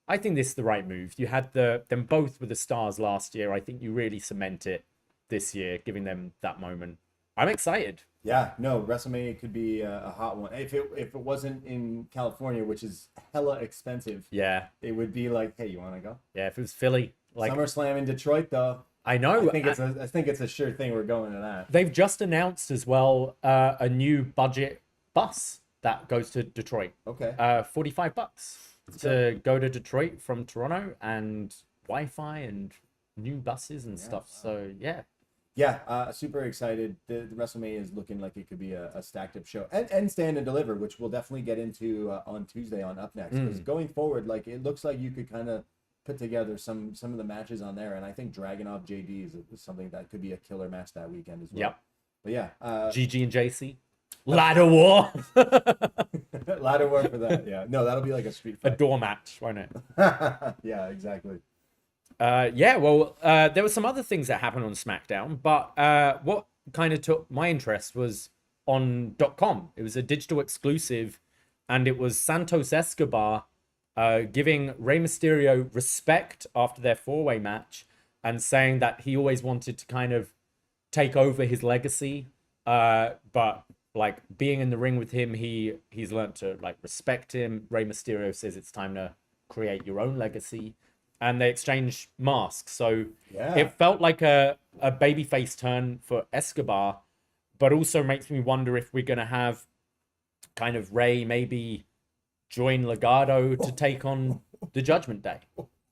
I think this is the right move. You had them both with the stars last year. I think you really cement it this year, giving them that moment. I'm excited. Yeah, no, WrestleMania could be a hot one. If it wasn't in California, which is hella expensive, it would be like, hey, you want to go? Yeah, if it was Philly, SummerSlam in Detroit, though. I know. I think it's a sure thing. We're going to that. They've just announced as well a new budget bus that goes to Detroit. Okay. $45 to go to Detroit from Toronto, and Wi-Fi and new buses and stuff. So yeah. Yeah, super excited. The WrestleMania is looking like it could be a stacked up show, and Stand and Deliver, which we'll definitely get into on Tuesday on Up Next. Because going forward, it looks like you could kind of put together some of the matches on there, and I think Dragunov JD is something that could be a killer match that weekend as well. Yep. But yeah, GG and JC, Ladder War. Ladder War for that. Yeah, no, that'll be like a street fight. A door match, won't it? Yeah, exactly. There were some other things that happened on SmackDown, but what kind of took my interest was on .com. It was a digital exclusive, and it was Santos Escobar giving Rey Mysterio respect after their four-way match and saying that he always wanted to kind of take over his legacy, but being in the ring with him, he's learned to respect him. Rey Mysterio says it's time to create your own legacy. And they exchange masks. So it felt like a babyface turn for Escobar. but also makes me wonder if we're going to have kind of Ray maybe join Legado to take on the Judgment Day.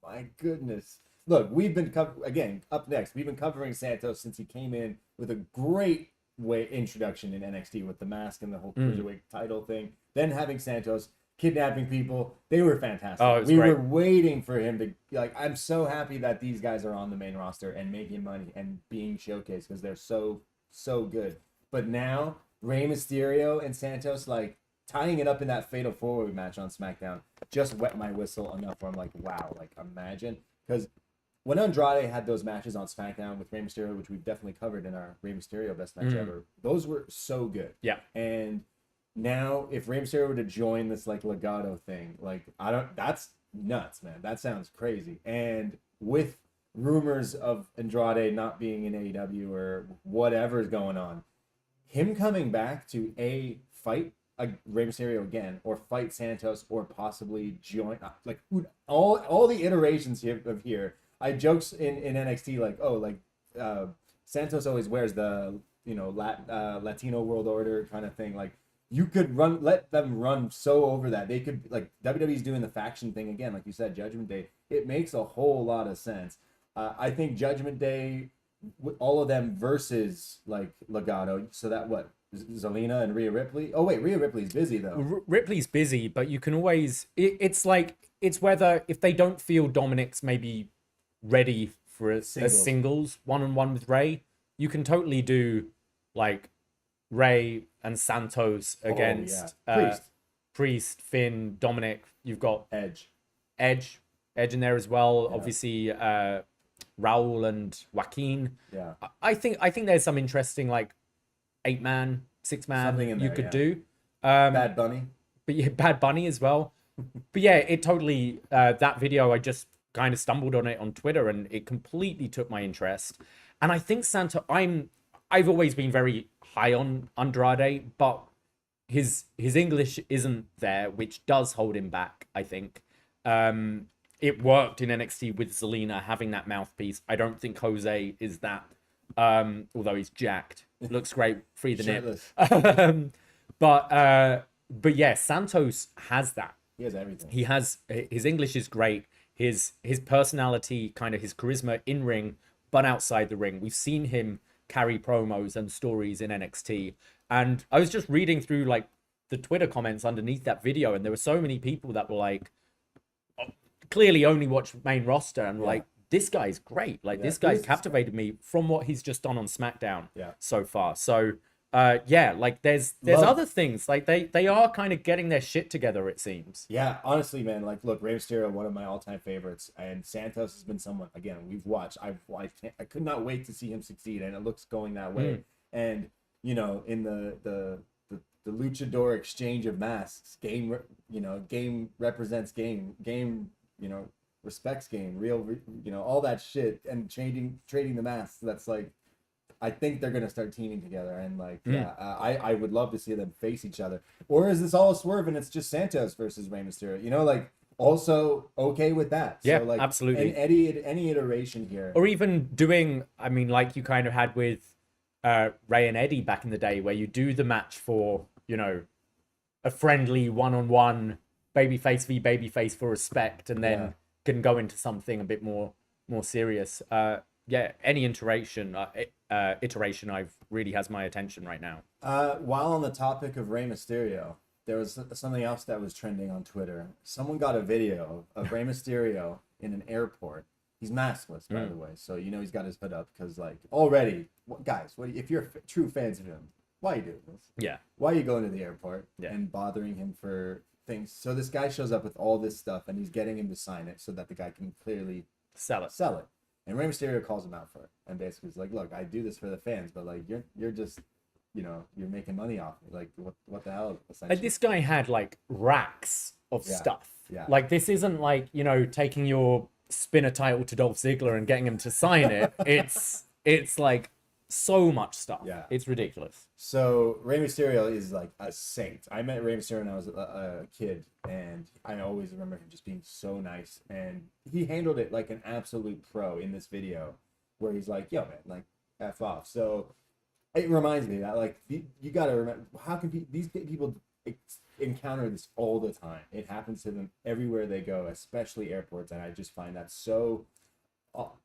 My goodness. Look, we've been again, up next, we've been covering Santos since he came in with a great introduction in NXT with the mask and the whole cruiserweight title thing. Then having Santos kidnapping people, they were fantastic. Oh, it was we great. were waiting for him to I'm so happy that these guys are on the main roster and making money and being showcased because they're so good. But now Rey Mysterio and Santos tying it up in that fatal four-way match on SmackDown just wet my whistle enough where I'm like, wow, imagine. Because when Andrade had those matches on SmackDown with Rey Mysterio, which we've definitely covered in our Rey Mysterio best match ever, those were so good. Yeah. And now if Rey Mysterio were to join this Legado thing, that's nuts, man. That sounds crazy. And with rumors of Andrade not being in AEW or whatever's going on, him coming back to fight Rey Mysterio again, or fight Santos, or possibly join all the iterations of here. I jokes in NXT Santos always wears the Latino World Order kind of thing. You could let them run so over that they could WWE's doing the faction thing again, like you said, Judgment Day. It makes a whole lot of sense. I think Judgment Day, all of them versus Legado, so that Zelina and Rhea Ripley. Oh wait, Rhea Ripley's busy though. Ripley's busy, but you can always. It's whether if they don't feel Dominic's maybe ready for a singles one-on-one with Ray, you can totally do Ray and Santos against Priest, Finn, Dominic. You've got Edge in there as well. Yeah. Obviously, Raul and Joaquin. Yeah, I think there's some interesting 8-man, 6-man something in there, you could do. Bad Bunny. But yeah, Bad Bunny as well. But yeah, it totally, that video, I just kind of stumbled on it on Twitter and it completely took my interest. And I think I've always been very high on Andrade, but his English isn't there, which does hold him back, I think. It worked in NXT with Zelina having that mouthpiece. I don't think Jose is that, although he's jacked. Looks great, free the nip. But yeah, Santos has that. He has everything. His English is great. His personality, kind of his charisma in ring, but outside the ring. We've seen him carry promos and stories in NXT. And I was just reading through the Twitter comments underneath that video, and there were so many people that were clearly only watch main roster and this guy's great. This guy's captivated me from what he's just done on SmackDown so far. So there's other things. They are kind of getting their shit together, it seems. Yeah, honestly, man, look, Rey Mysterio, one of my all-time favorites, and Santos has been someone, again, we've watched. I could not wait to see him succeed, and it looks going that way. And in the luchador exchange of masks, game represents game, respects game, real, all that shit, and trading the masks. That's I think they're gonna start teaming together, and I would love to see them face each other. Or is this all a swerve and it's just Santos versus Rey Mysterio? Also okay with that. Yeah, so, absolutely. Any iteration here, or even doing, you kind of had with Ray and Eddie back in the day, where you do the match for a friendly one-on-one babyface v babyface for respect, and then can go into something a bit more serious. Any iteration I've really has my attention right now. While on the topic of Rey Mysterio, there was something else that was trending on Twitter. Someone got a video of Rey Mysterio in an airport. He's maskless, by the way, so he's got his hood up because already, guys, if you're true fans of him, why are you doing this? Yeah. Why are you going to the airport and bothering him for things? So this guy shows up with all this stuff and he's getting him to sign it so that the guy can clearly sell it. And Rey Mysterio calls him out for it, and basically is look, I do this for the fans, but you're just, you're making money off me. What the hell? And this guy had racks of stuff. Yeah. This isn't taking your spinner title to Dolph Ziggler and getting him to sign it. It's so much stuff. Yeah, it's ridiculous. So Rey Mysterio is a saint. I met Rey Mysterio when I was a kid, and I always remember him just being so nice. And he handled it like an absolute pro in this video, where he's yo man, F off. So It reminds me that like you got to remember how can these people encounter this all the time. It happens to them everywhere they go, especially airports, and I just find that so.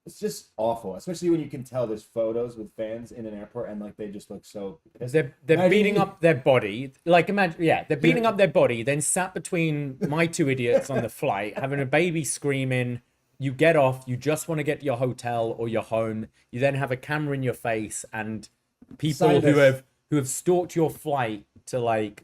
It's just awful, especially when you can tell there's photos with fans in an airport and like they just look so. They're beating up their body. Like imagine, yeah, they're beating up their body. Then sat between my two idiots on the flight, having a baby screaming. You get off. You just want to get to your hotel or your home. You then have a camera in your face and people who have stalked your flight to like.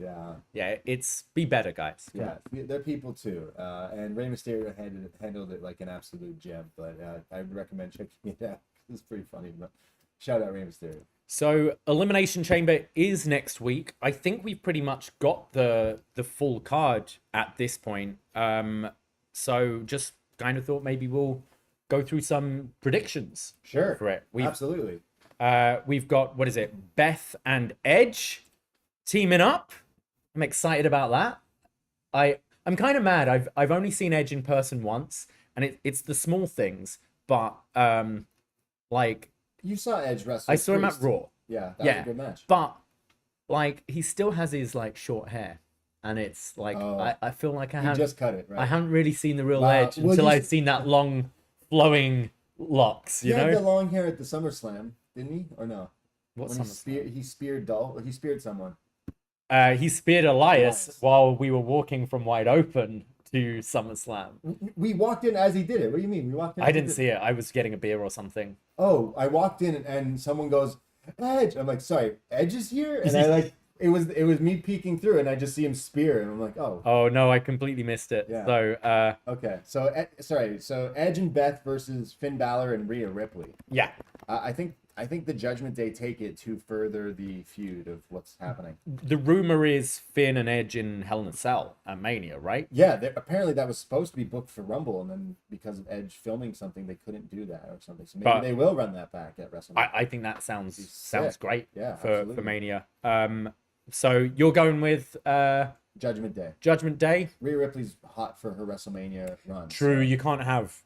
Yeah. It's be better, guys. Come on. They're people too. And Rey Mysterio handled it like an absolute gem. But I would recommend checking it out. It's pretty funny. But shout out Rey Mysterio. So Elimination Chamber is next week. I think we've pretty much got the full card at this point. So just kind of thought maybe we'll go through some predictions. Sure. For it. Absolutely. We've got, what is it? Beth and Edge teaming up. I'm excited about that. I'm kind of mad. I've only seen Edge in person once, and it's the small things, but like you saw Edge wrestle. I saw him at Raw. Yeah, that was a good match. But like he still has his like short hair, and it's like I feel like I just cut it. Right? I haven't really seen the real Edge until I've seen that long flowing locks. You know, he had the long hair at the SummerSlam, didn't he? Or no? What he speared He speared someone. He speared Elias while we were walking from Wide Open to SummerSlam. We walked in as he did it. What do you mean? We walked in. I didn't see it. I was getting a beer or something. Oh, I walked in and someone goes, Edge. I'm like, sorry, Edge is here? And I like it was me peeking through and I just see him spear and I'm like, oh. Oh no, I completely missed it. Yeah. So okay. So Edge and Beth versus Finn Balor and Rhea Ripley. Yeah. I think the Judgment Day take it to further the feud of what's happening. The rumor is Finn and Edge in Hell in a Cell at Mania, right? Yeah, apparently that was supposed to be booked for Rumble, and then because of Edge filming something, they couldn't do that or something. So maybe they will run that back at WrestleMania. I think that sounds great. Yeah, for Mania. So you're going with Judgment Day. Judgment Day. Rhea Ripley's hot for her WrestleMania run. True, so. You can't have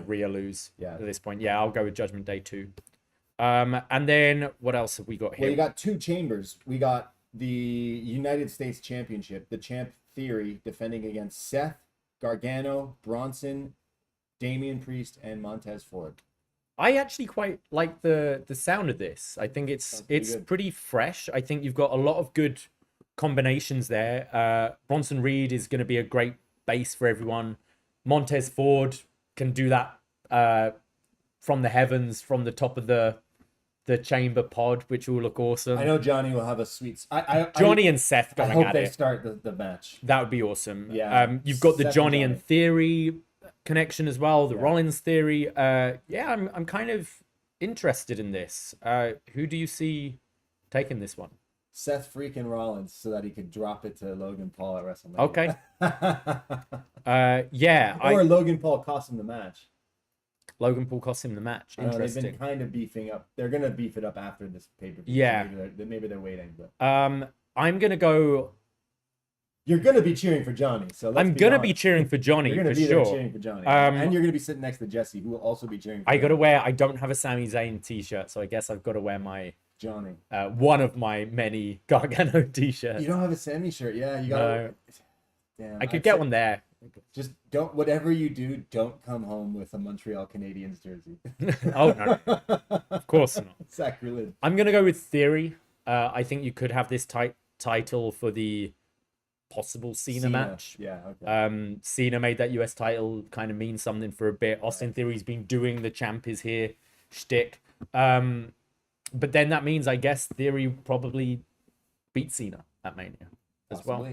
Rhea lose at this point. Yeah, I'll go with Judgment Day too. And then what else have we got here? Well, you got two chambers. We got the United States Championship, the Champ Theory defending against Seth, Gargano, Bronson, Damian Priest, and Montez Ford. I actually quite like the sound of this. I think it's pretty fresh. I think you've got a lot of good combinations there. Bronson Reed is going to be a great base for everyone. Montez Ford can do that from the heavens, from the top of the chamber pod, which will look awesome. I know Johnny will have a sweet. Johnny and Seth going at it. I hope they start the match. That would be awesome. Yeah. You've got the Johnny and Theory connection as well. The Rollins Theory. I'm kind of interested in this. Who do you see taking this one? Seth freaking Rollins, so that he could drop it to Logan Paul at WrestleMania. Okay. Or Logan Paul cost him the match. Logan Paul cost him the match. Interesting. They've been kind of beefing up. They're gonna beef it up after this pay-per-view. Yeah. So maybe they're waiting. But I'm gonna go. You're gonna be cheering for Johnny. So I'm gonna be cheering for Johnny. You're gonna be there cheering for Johnny. And you're gonna be sitting next to Jesse, who will also be cheering. I don't have a Sami Zayn t-shirt, so I guess I've got to wear my Johnny. One of my many Gargano t-shirts. You don't have a Sami shirt, yeah? You got. Damn, I could get one there. Just don't. Whatever you do, don't come home with a Montreal Canadiens jersey. Oh no, of course not. Sacrilege. I'm gonna go with Theory. I think you could have this title for the possible Cena match. Yeah. Okay. Cena made that US title kind of mean something for a bit. Austin Theory's been doing the champ is here shtick. But then that means, I guess, Theory probably beat Cena at Mania as well.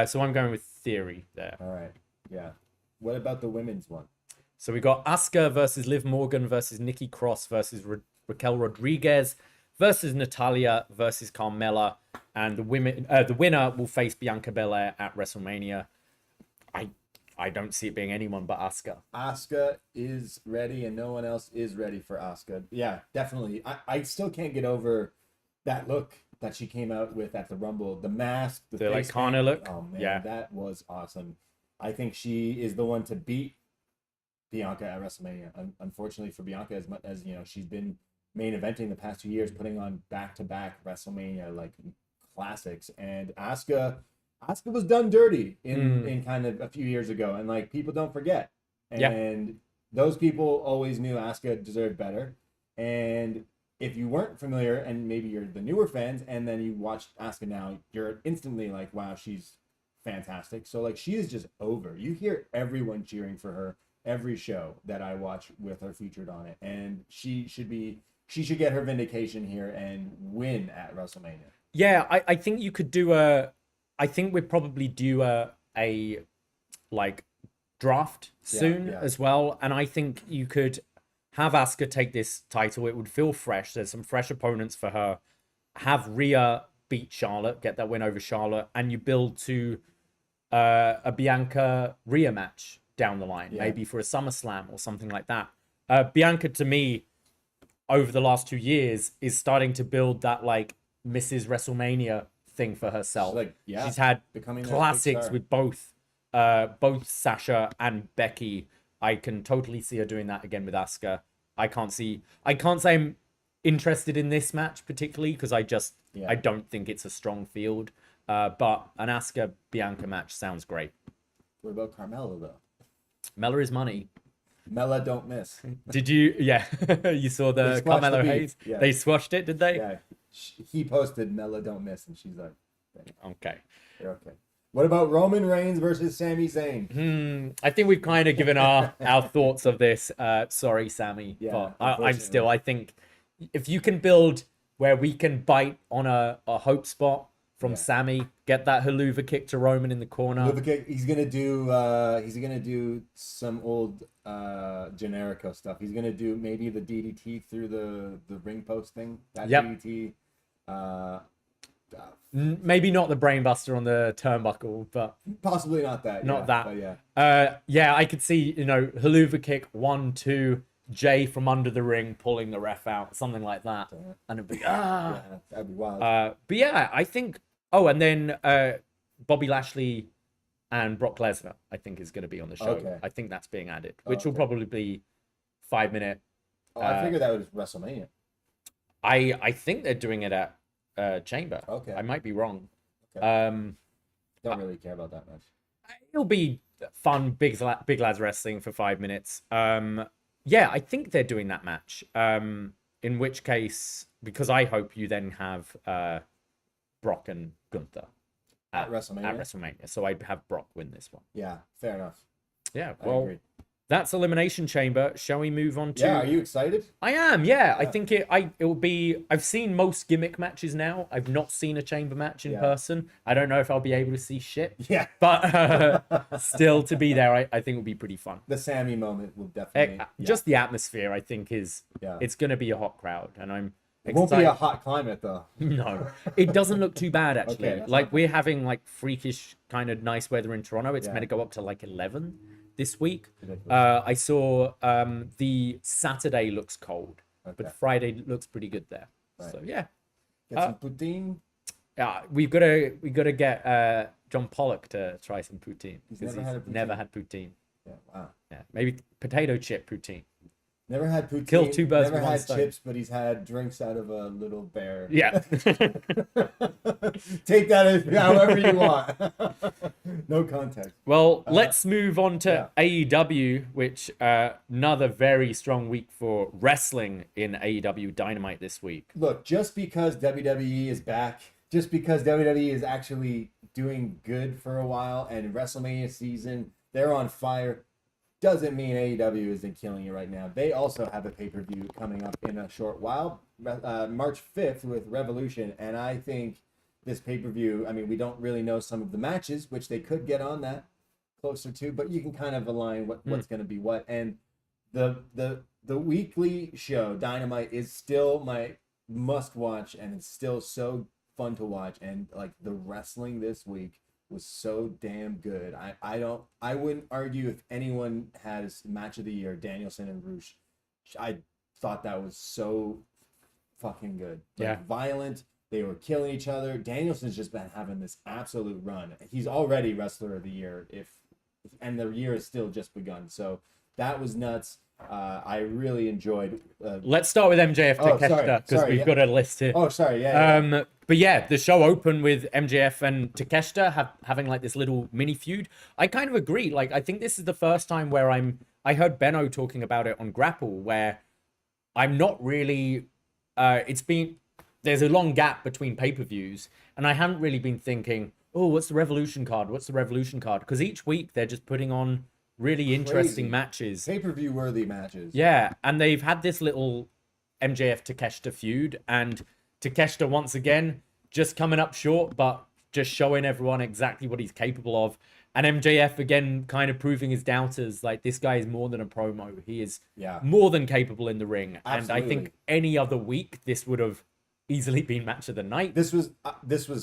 So I'm going with Theory there. All right. Yeah. What about the women's one? So we got Asuka versus Liv Morgan versus Nikki Cross versus Raquel Rodriguez versus Natalia versus Carmella, and the winner will face Bianca Belair at WrestleMania. I don't see it being anyone but Asuka. Asuka is ready, and no one else is ready for Asuka. Yeah, definitely. I still can't get over that look that she came out with at the Rumble. The mask, the like Kana look. Oh man, yeah, that was awesome. I think she is the one to beat Bianca at WrestleMania. Unfortunately for Bianca, as much as she's been main eventing the past 2 years, putting on back-to-back WrestleMania like classics. And Asuka was done dirty in kind of a few years ago, and like people don't forget. And those people always knew Asuka deserved better. And if you weren't familiar, and maybe you're the newer fans, and then you watch Asuka now, you're instantly like, wow, she's fantastic. So like she is just over. You hear everyone cheering for her every show that I watch with her featured on it, and she should get her vindication here and win at WrestleMania. Yeah, I think you could do I think we'd probably do a like draft soon as well, and I think you could have Asuka take this title. It would feel fresh. There's some fresh opponents for her. Have Rhea beat Charlotte, get that win over Charlotte, and you build to a Bianca Rhea match down the line, maybe for a SummerSlam or something like that. Bianca, to me, over the last 2 years, is starting to build that like Mrs. WrestleMania thing for herself. She's had classics with both Sasha and Becky. I can totally see her doing that again with Asuka. I can't say I'm interested in this match particularly because I don't think it's a strong field. But an Asuka Bianca match sounds great. What about Carmella though? Mella is money. Mella don't miss. Did you? Yeah, you saw the Carmelo Hayes. Yeah. They squashed it, did they? Yeah. He posted Mella don't miss, and she's like, okay. You're okay. What about Roman Reigns versus Sami Zayn? I think we've kind of given our thoughts of this. Sorry, Sami. Yeah, but I think if you can build where we can bite on a hope spot from Sami, get that haluva kick to Roman in the corner. Haluva kick. He's gonna do some old Generico stuff. He's gonna do maybe the DDT through the ring post thing. That DDT. Maybe not the brainbuster on the turnbuckle, but possibly not that. Not that. But yeah, I could see, haluva kick 1, 2, Jay from under the ring pulling the ref out, something like that, and it'd be that'd be wild. But yeah, I think. Oh, and then Bobby Lashley and Brock Lesnar, I think, is going to be on the show. Okay. I think that's being added, which will probably be 5-minute. I figured that was WrestleMania. I think they're doing it at Chamber. Okay. I might be wrong. Okay. Don't really care about that much. It'll be fun, big lads wrestling for 5 minutes. Yeah, I think they're doing that match. In which case, because I hope you then have Brock and Gunther at WrestleMania. So I'd have Brock win this one. Yeah, fair enough. Yeah, well, that's Elimination Chamber. Shall we move on to? Yeah, are you excited? I am. Yeah, I think it will be. I've seen most gimmick matches now. I've not seen a chamber match in person. I don't know if I'll be able to see shit. Yeah, but still, to be there, I think will be pretty fun. The Sami moment will definitely. Just the atmosphere, I think, is. Yeah. It's going to be a hot crowd, and I'm. It won't be a hot climate though. No, it doesn't look too bad actually. Okay, like we're having like freakish kind of nice weather in Toronto. It's meant to go up to like 11 this week. I saw the Saturday looks cold, but Friday looks pretty good there. Right. So yeah, get some poutine. Yeah, we've got to get John Pollock to try some poutine because he's never had poutine. Yeah, wow. Yeah, maybe potato chip poutine. Never had poutine. Kill two birds Never with one had stone. chips, but he's had drinks out of a little bear. Yeah. Take that as however you want. No context. Well, let's move on to AEW, which another very strong week for wrestling in AEW Dynamite this week. Look, just because WWE is back, just because WWE is actually doing good for a while, and WrestleMania season, they're on fire, doesn't mean AEW isn't killing it right now. They also have a pay-per-view coming up in a short while, March 5th with Revolution, and I think this pay-per-view, I mean, we don't really know some of the matches, which they could get on that closer to, but you can kind of align what's going to be what. And the weekly show, Dynamite, is still my must-watch, and it's still so fun to watch. And like the wrestling this week was so damn good. I wouldn't argue if anyone has match of the year, Danielson and Rush. I thought that was so fucking good. Like, violent. They were killing each other. Danielson's just been having this absolute run. He's already wrestler of the year and the year is still just begun. So That was nuts. I really enjoyed. Let's start with MJF Takeshita because we've got a list here. Oh, sorry, yeah. But yeah, the show opened with MJF and Takeshita having like this little mini feud. I kind of agree. Like, I think this is the first time where I heard Benno talking about it on Grapple, where I'm not really. There's a long gap between pay-per-views, and I haven't really been thinking, oh, what's the Revolution card? What's the Revolution card? Because each week they're just putting on really interesting matches. Pay-per-view worthy matches. Yeah, and they've had this little MJF Takeshita feud, and Takeshita once again just coming up short, but just showing everyone exactly what he's capable of. And MJF again kind of proving his doubters, like, this guy is more than a promo. He is more than capable in the ring. Absolutely. And I think any other week this would have easily been match of the night. This was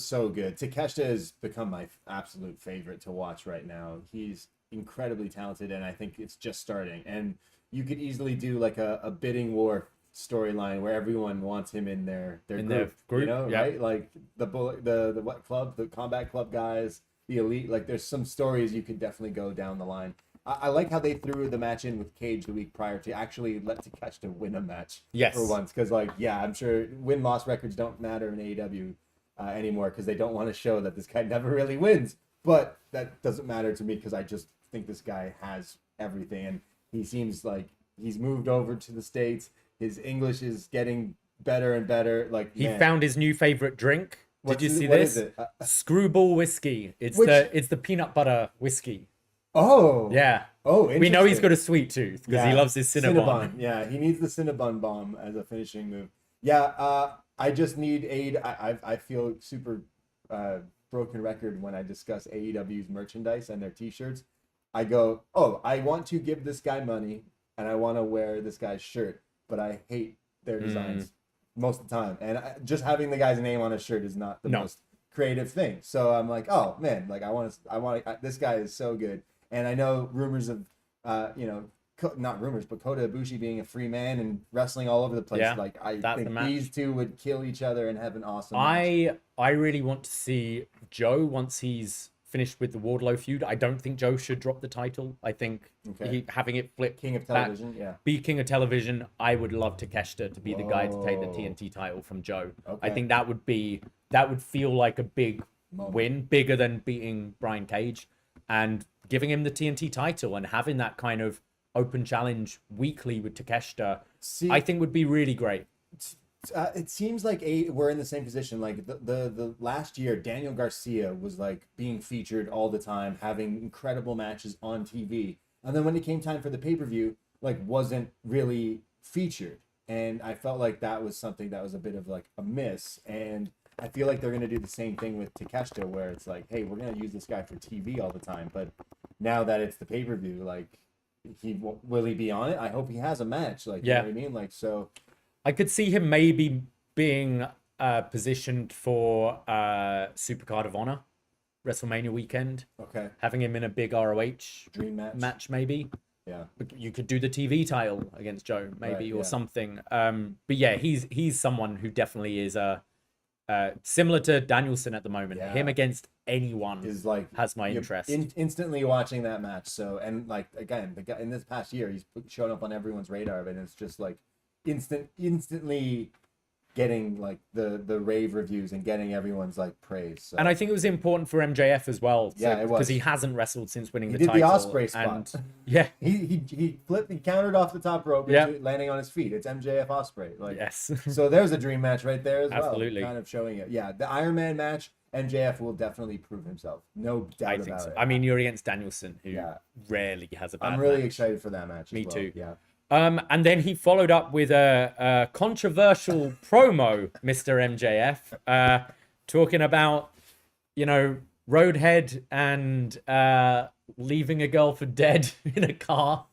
so good. Takeshita has become my absolute favorite to watch right now. He's incredibly talented, and I think it's just starting. And you could easily do like a bidding war storyline where everyone wants him in their group, you know, right? Like the what club, the combat club guys, the elite. Like, there's some stories you could definitely go down the line. I like how they threw the match in with Cage the week prior to actually let Takeshita win a match for once. Because, like, yeah, I'm sure win-loss records don't matter in AEW anymore because they don't want to show that this guy never really wins. But that doesn't matter to me because I just think this guy has everything. And he seems like he's moved over to the States. His English is getting better and better. Like, he found his new favorite drink. Did you see what this? Is it? Screwball whiskey. It's the peanut butter whiskey. Oh. Yeah. Oh, we know he's got a sweet tooth because he loves his Cinnabon. Yeah, he needs the Cinnabon bomb as a finishing move. Yeah, I just need aid. I feel super broken record when I discuss AEW's merchandise and their t-shirts. I go, oh, I want to give this guy money and I want to wear this guy's shirt, but I hate their designs most of the time. And just having the guy's name on a shirt is not the most creative thing. So I'm like, oh man, like this guy is so good. And I know rumors of, not rumors, but Kota Ibushi being a free man and wrestling all over the place. Yeah, like, I think these two would kill each other and have an awesome match. I really want to see Joe once he's finished with the Wardlow feud. I don't think Joe should drop the title. I think having it flip King of Television, be King of Television. I would love Takeshita to be the guy to take the TNT title from Joe. I think that would feel like a big win, bigger than beating Brian Cage, and giving him the TNT title and having that kind of open challenge weekly with Takeshita, I think would be really great. It seems like we're in the same position. Like the last year, Daniel Garcia was like being featured all the time, having incredible matches on TV. And then when it came time for the pay-per-view, like, wasn't really featured. And I felt like that was something that was a bit of like a miss. And I feel like they're going to do the same thing with Takeshita, where it's like, hey, we're going to use this guy for TV all the time. But now that it's the pay-per-view, like, will he be on it? I hope he has a match. Like, you know what I mean? Like, so I could see him maybe being positioned for Supercard of Honor, WrestleMania weekend. Okay. Having him in a big ROH dream match maybe. Yeah. You could do the TV title against Joe maybe, or something. But yeah, he's someone who definitely is similar to Danielson at the moment. Him against anyone is like has my interest. Instantly watching that match. So, and like, again, the guy in this past year, he's shown up on everyone's radar, and it's just like instantly getting like the rave reviews and getting everyone's like praise. So. And I think it was important for MJF as well. Yeah, it was, because he hasn't wrestled since winning the title. He title. did the Ospreay spot. And, he flipped, he countered off the top rope, landing on his feet. It's MJF Ospreay. Like, yes. So there's a dream match right there as well. Absolutely. Kind of showing it. Yeah, the Iron Man match, MJF will definitely prove himself. No doubt about it. I mean, you're against Danielson, who rarely has a bad I'm really match. excited for that match. Me too. Yeah. And then he followed up with a controversial promo, Mr. MJF, talking about, Roadhead and leaving a girl for dead in a car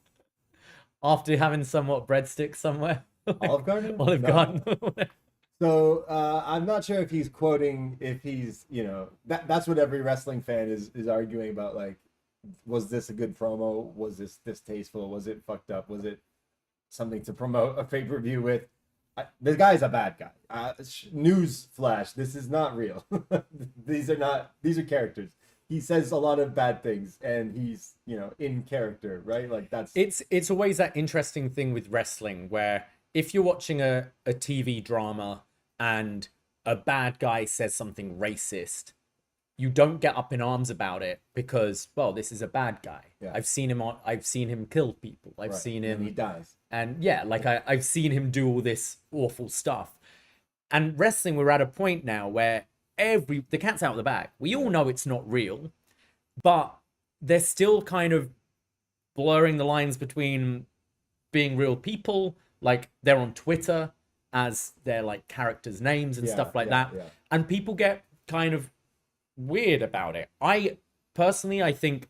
after having somewhat breadsticks somewhere. Olive Garden? Olive Garden. So I'm not sure if he's quoting, if he's, that's what every wrestling fan is arguing about. Like, was this a good promo? Was this distasteful? Was it fucked up? Was it something to promote a pay-per-view with? The guy's a bad guy. News flash, this is not real. These are characters. he says a lot of bad things, and he's, you know, in character, right? Like that's It's always that interesting thing with wrestling where if you're watching a TV drama and a bad guy says something racist, you don't get up in arms about it because, well, this is a bad guy. Yeah. I've seen him kill people. I've right. seen And him he dies. and yeah, like I've seen him do all this awful stuff. And wrestling, we're at a point now where the cat's out of the bag. We all know it's not real, but they're still kind of blurring the lines between being real people, like they're on Twitter as their like characters' names and stuff like that. Yeah. And people get kind of weird about it. I personally think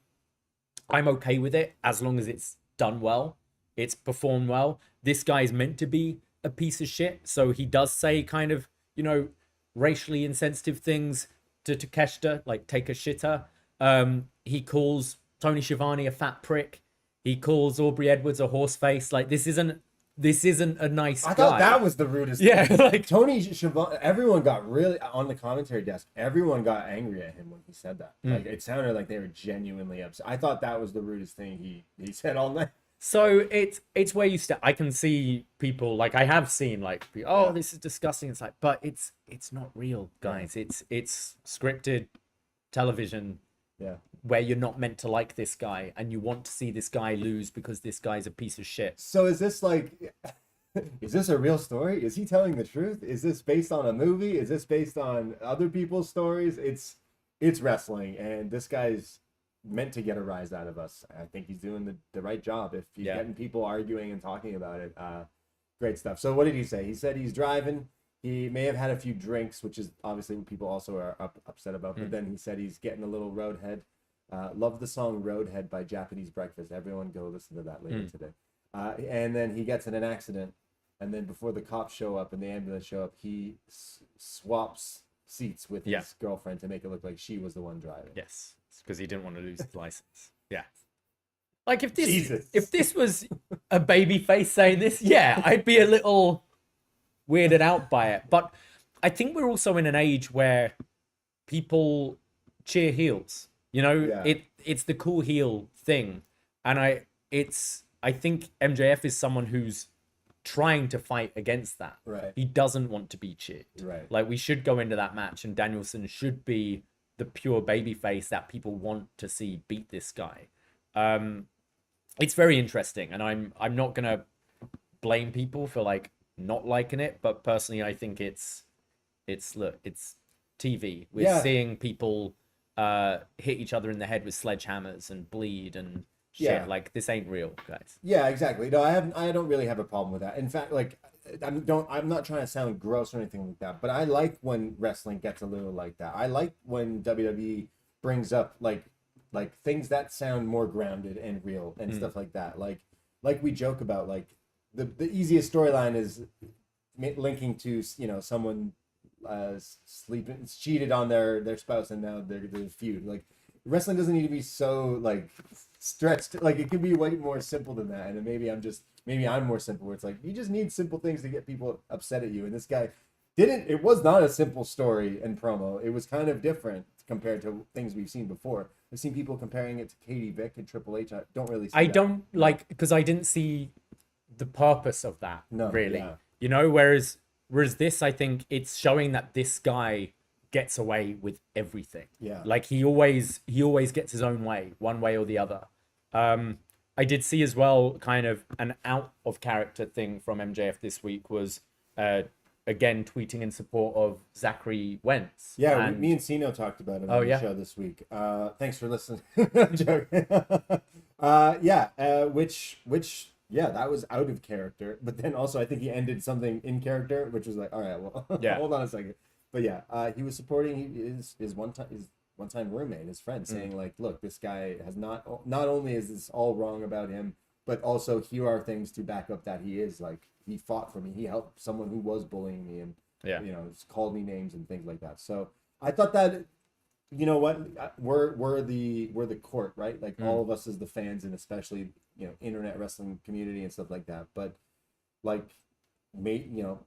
I'm okay with it as long as it's done well, it's performed well. This guy's meant to be a piece of shit, so he does say kind of, you know, racially insensitive things to Takeshita, like Takeshita. He calls Tony Schiavone a fat prick. He calls Aubrey Edwards a horse face. Like this isn't a nice guy. I thought that was the rudest. Yeah, thing. like Tony Schiavone. Everyone got really on the commentary desk. Everyone got angry at him when he said that. Like it sounded like they were genuinely upset. I thought that was the rudest thing he said all night. So it's where you step. I can see people like I have seen like, oh, this is disgusting. It's like, but it's not real, guys. It's scripted television. Yeah. Where you're not meant to like this guy and you want to see this guy lose because this guy's a piece of shit. So is this like, is this a real story? Is he telling the truth? Is this based on a movie? Is this based on other people's stories? It's wrestling, and this guy's meant to get a rise out of us. I think he's doing the right job. If he's getting people arguing and talking about it, great stuff. So what did he say? He said he's driving. He may have had a few drinks, which is obviously what people also are upset about. But then he said he's getting a little roadhead. Love the song Roadhead by Japanese Breakfast. Everyone go listen to that later today. And then he gets in an accident. And then before the cops show up and the ambulance show up, he swaps seats with his girlfriend to make it look like she was the one driving. Yes, because he didn't want to lose his license. Yeah. Like if this was a baby face saying this, I'd be a little weirded out by it. But I think we're also in an age where people cheer heels. You know, it's the cool heel thing. And I think MJF is someone who's trying to fight against that. Right. He doesn't want to be cheered. Right. Like we should go into that match and Danielson should be the pure babyface that people want to see beat this guy. It's very interesting, and I'm not gonna blame people for like not liking it, but personally I think it's TV. We're seeing people hit each other in the head with sledgehammers and bleed and shit. Like this ain't real, guys. Yeah, exactly. No, I don't really have a problem with that. In fact, like I'm not trying to sound gross or anything like that, but I like when wrestling gets a little like that. I like when WWE brings up like things that sound more grounded and real and stuff like that. Like we joke about, like the easiest storyline is linking to, you know, someone cheated on their spouse and now they're feud. Like wrestling doesn't need to be so like stretched. Like it can be way more simple than that. And maybe I'm more simple, where it's like you just need simple things to get people upset at you. And this guy didn't. It was not a simple story and promo. It was kind of different compared to things we've seen before. I've seen people comparing it to Katie Vick and Triple H. I don't really see that. Like, because I didn't see the purpose of that. No, really. yeah. You know, whereas this, I think it's showing that this guy gets away with everything. Yeah. Like he always gets his own way, one way or the other. I did see as well kind of an out of character thing from MJF this week was again tweeting in support of Zachary Wentz. Yeah, me and Sino talked about it on the show this week. Thanks for listening. I'm joking. Which that was out of character. But then also I think he ended something in character, which was like, all right, well, hold on a second. But he was supporting his one-time roommate, his friend, saying like, look, this guy has not only is this all wrong about him, but also here are things to back up that he is like, he fought for me, he helped someone who was bullying me and you know, called me names and things like that. So I thought that, you know what, we're the court, right? Like all of us as the fans, and especially, you know, internet wrestling community and stuff like that. But like, you know,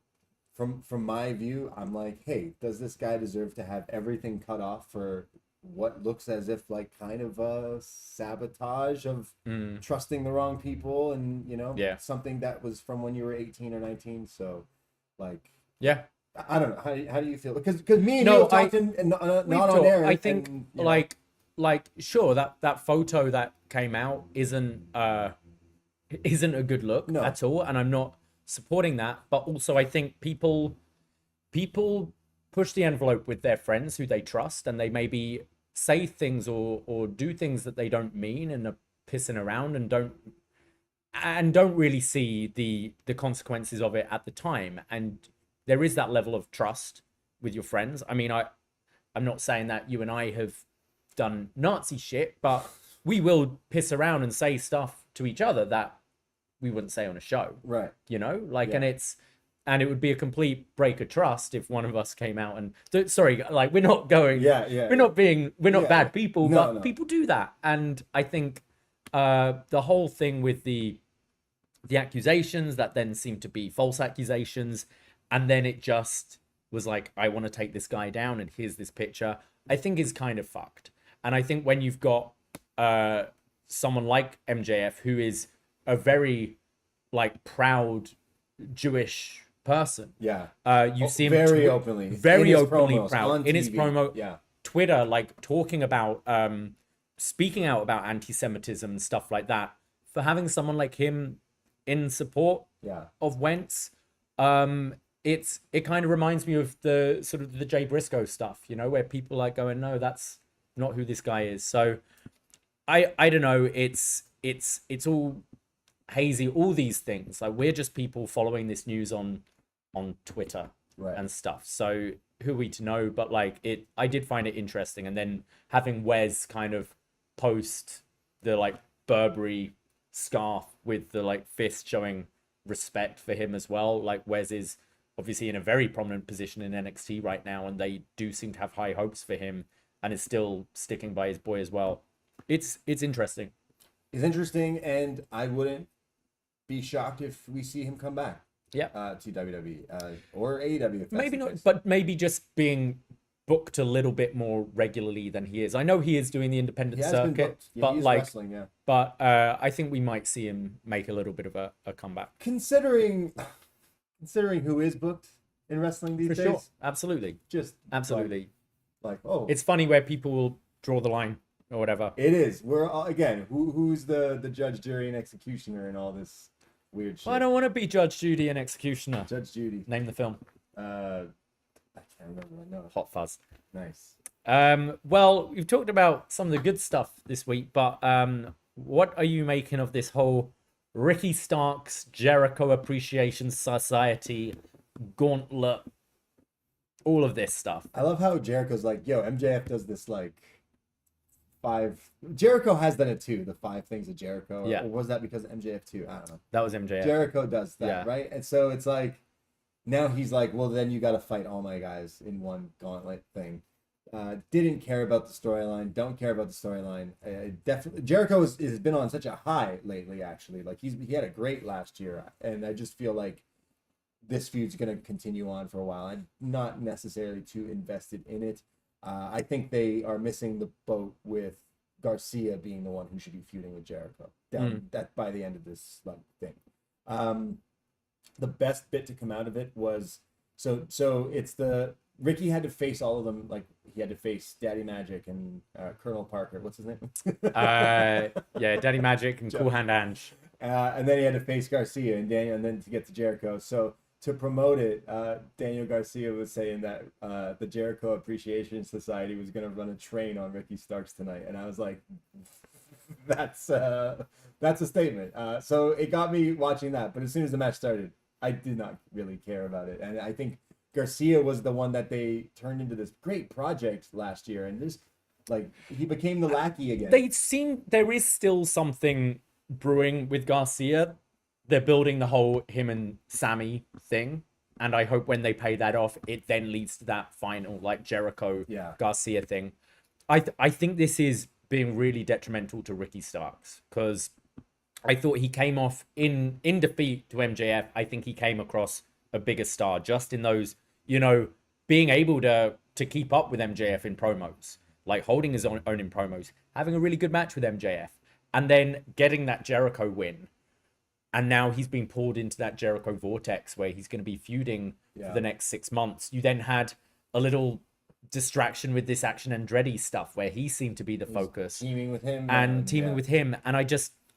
from my view, I'm like, hey, does this guy deserve to have everything cut off for what looks as if like kind of a sabotage of trusting the wrong people, and something that was from when you were 18 or 19. So like, yeah, I don't know, how do you feel? Because me and you have talked not on air. I think like sure, that photo that came out isn't a good look at all, and I'm not supporting that. But also, I think people push the envelope with their friends who they trust, and they maybe say things or do things that they don't mean and are pissing around and don't really see the consequences of it at the time. And there is that level of trust with your friends. I mean, I'm not saying that you and I have done Nazi shit, but we will piss around and say stuff to each other that we wouldn't say on a show, right? And it would be a complete break of trust if one of us came out and sorry, like we're not bad people, but people do that. And I think the whole thing with the accusations that then seem to be false accusations, and then it just was like, I want to take this guy down and here's this picture, I think is kind of fucked. And I think when you've got someone like MJF, who is a very like proud Jewish person, you see him very openly proud in his promo, Twitter, like talking about speaking out about anti-Semitism and stuff like that. For having someone like him in support of Wentz, it kind of reminds me of the sort of the Jay Briscoe stuff, where people like going, no, that's not who this guy is. So I don't know, it's all hazy, all these things. Like, we're just people following this news on Twitter and stuff. So who are we to know? But like, I did find it interesting. And then having Wes kind of post the like Burberry scarf with the like fist showing respect for him as well. Like, Wes is obviously in a very prominent position in NXT right now, and they do seem to have high hopes for him, and is still sticking by his boy as well. It's interesting. It's interesting, and I wouldn't be shocked if we see him come back. To WWE or AEW. If maybe not, but maybe just being booked a little bit more regularly than he is. I know he is doing the independent circuit, but like, wrestling, but I think we might see him make a little bit of a comeback. Considering who is booked in wrestling these days, sure. Absolutely, absolutely. Like it's funny where people will draw the line or whatever. It is. We're all, again, who's the judge, jury, and executioner in all this weird shit. Well, I don't want to be Judge Judy and Executioner. Judge Judy. Name the film. I can't remember. I know. Hot Fuzz. Nice. Well, we've talked about some of the good stuff this week, but what are you making of this whole Ricky Starks Jericho Appreciation Society Gauntlet? All of this stuff. I love how Jericho's like, yo, MJF does this like 5. Jericho has done it too, the 5 things of Jericho. Yeah. Or was that because of MJF too? I don't know. That was MJF. Jericho does that, right? And so it's like, now he's like, well, then you got to fight all my guys in one gauntlet thing. Didn't care about the storyline. Don't care about the storyline. Definitely, Jericho has been on such a high lately. Actually, like he had a great last year, and I just feel like this feud's gonna continue on for a while. I'm not necessarily too invested in it. I think they are missing the boat with Garcia being the one who should be feuding with Jericho that by the end of this thing. The best bit to come out of it was so it's the Ricky had to face all of them. Like, he had to face Daddy Magic and Colonel Parker. What's his name? Daddy Magic and Cool Hand Ange. And then he had to face Garcia and Daniel, and then to get to Jericho. So to promote it, Daniel Garcia was saying that the Jericho Appreciation Society was going to run a train on Ricky Starks tonight, and I was like, that's a statement. So it got me watching that. But as soon as the match started, I did not really care about it, and I think Garcia was the one that they turned into this great project last year, and just like he became the lackey again. They seem there is still something brewing with Garcia. They're building the whole him and Sami thing, and I hope when they pay that off, it then leads to that final like Jericho Garcia thing. I think this is being really detrimental to Ricky Starks, because I thought he came off in defeat to MJF. I think he came across a bigger star just in those, being able to keep up with MJF in promos. like holding his own in promos, having a really good match with MJF, and then getting that Jericho win. And now he's been pulled into that Jericho vortex where he's going to be feuding for the next 6 months. You then had a little distraction with this Action Andretti stuff where he seemed to be the focus. Teaming with him. Teaming with him. And I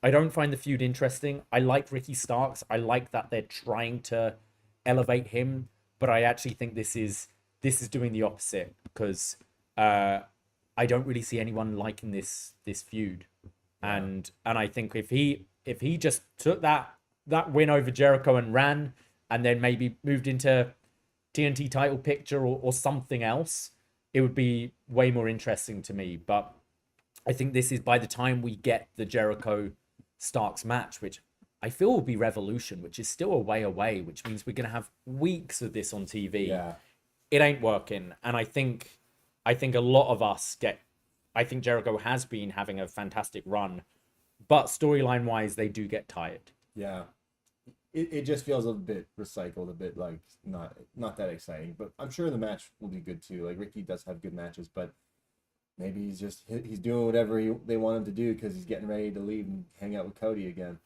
don't find the feud interesting. I like Ricky Starks. I like that they're trying to elevate him. But I actually think this is doing the opposite because I don't really see anyone liking this feud. And I think if he just took that win over Jericho and ran and then maybe moved into TNT title picture or something else, it would be way more interesting to me. But I think this is by the time we get the Jericho Starks match, which I feel will be Revolution, which is still a way away, which means we're going to have weeks of this on TV. Yeah. It ain't working. And I think a lot of us I think Jericho has been having a fantastic run, but storyline wise, they do get tired. Yeah. It just feels a bit recycled, a bit like not that exciting, but I'm sure the match will be good too. Like Ricky does have good matches, but maybe he's doing whatever they want him to do because he's getting ready to leave and hang out with Cody again.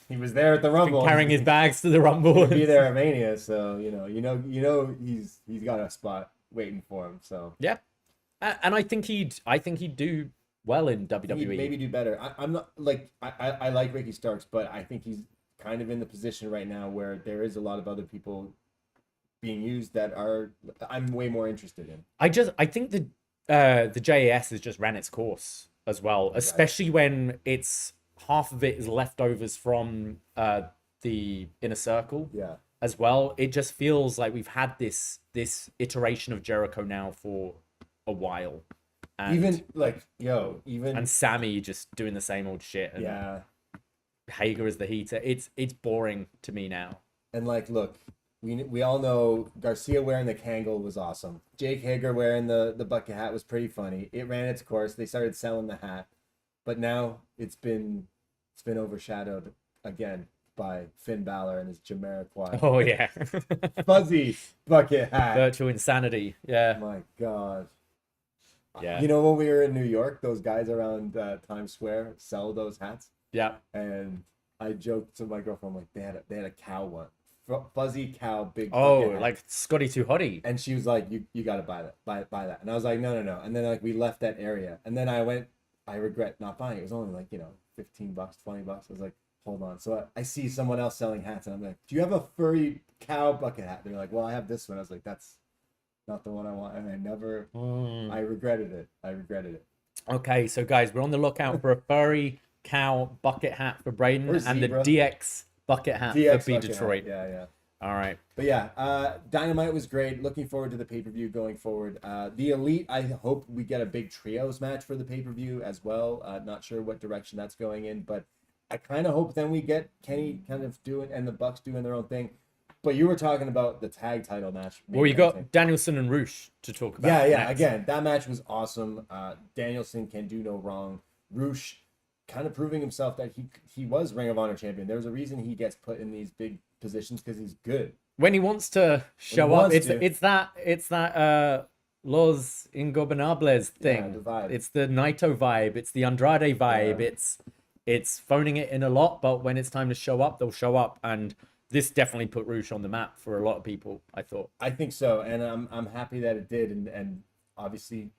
He was there at the Rumble, carrying his bags to the Rumble. He'll be there at Mania, so he's got a spot waiting for him. So yeah, and I think he'd do well in WWE. He'd maybe do better. I'm not like I like Ricky Starks, but I think he's kind of in the position right now where there is a lot of other people being used that I'm way more interested in. I think the JAS has just ran its course as well, especially when it's half of it is leftovers from the Inner Circle. Yeah. As well, it just feels like we've had this iteration of Jericho now for a while. And and Sami just doing the same old shit. And yeah. Hager is the heater. It's boring to me now. And like, look, we all know Garcia wearing the Kangol was awesome. Jake Hager wearing the bucket hat was pretty funny. It ran its course. They started selling the hat, but now it's been overshadowed again by Finn Balor and his Jamiroquai. Oh yeah, fuzzy bucket hat. Virtual insanity. Yeah. Oh my God. Yeah. You know when we were in New York, those guys around Times Square sell those hats. Yeah. And I joked to my girlfriend, like they had a cow one, fuzzy cow, big. Oh, like Scotty Too Hottie. And she was like, "You got to buy that, buy that." And I was like, "No." And then like we left that area, and then I regret not buying it. It was only like $15, $20. I was like, hold on. So I see someone else selling hats, and I'm like, "Do you have a furry cow bucket hat?" They're like, "Well, I have this one." I was like, "That's not the one I want," and I regretted it. Okay, so guys, we're on the lookout for a furry cow bucket hat for Braden and the DX bucket hat for B Detroit. Hat. Yeah. All right. But yeah, Dynamite was great. Looking forward to the pay-per-view going forward. The Elite, I hope we get a big trios match for the pay-per-view as well. Not sure what direction that's going in, but I kind of hope then we get Kenny kind of doing and the Bucks doing their own thing. But you were talking about the tag title match. Well, you got Danielson and Roosh to talk about. Yeah. Again, that match was awesome. Danielson can do no wrong. Roosh kind of proving himself that he was Ring of Honor champion. There's a reason he gets put in these big positions because he's good. When he wants to show up, it's that Los Ingobernables thing. The vibe. It's the Naito vibe. It's the Andrade vibe. Yeah. It's phoning it in a lot, but when it's time to show up, they'll show up. And this definitely put Roosh on the map for a lot of people, I thought. I think so, and I'm happy that it did, and obviously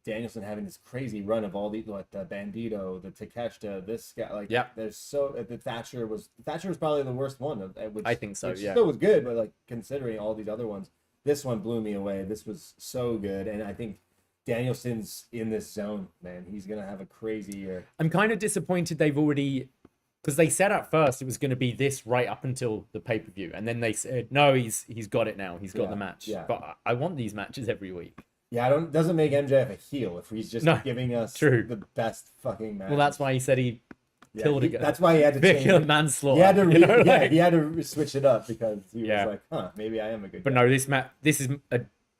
Danielson having this crazy run of all these, like the Bandito, the Takeshita, this guy, like there's the Thatcher was probably the worst one. Which, I think so. Which yeah, still was good, but like considering all these other ones, this one blew me away. This was so good, and I think Danielson's in this zone, man. He's gonna have a crazy year. I'm kind of disappointed they've already, because they said at first it was going to be this right up until the pay-per-view, and then they said no, he's got it now. He's got the match. Yeah. But I want these matches every week. Yeah, doesn't make MJF a heel if he's just giving us the best fucking match. Well, that's why he said he killed a guy. That's why he had to change it. Manslaughter. He had to he had to switch it up because he was like, maybe I am a good guy. But no, this is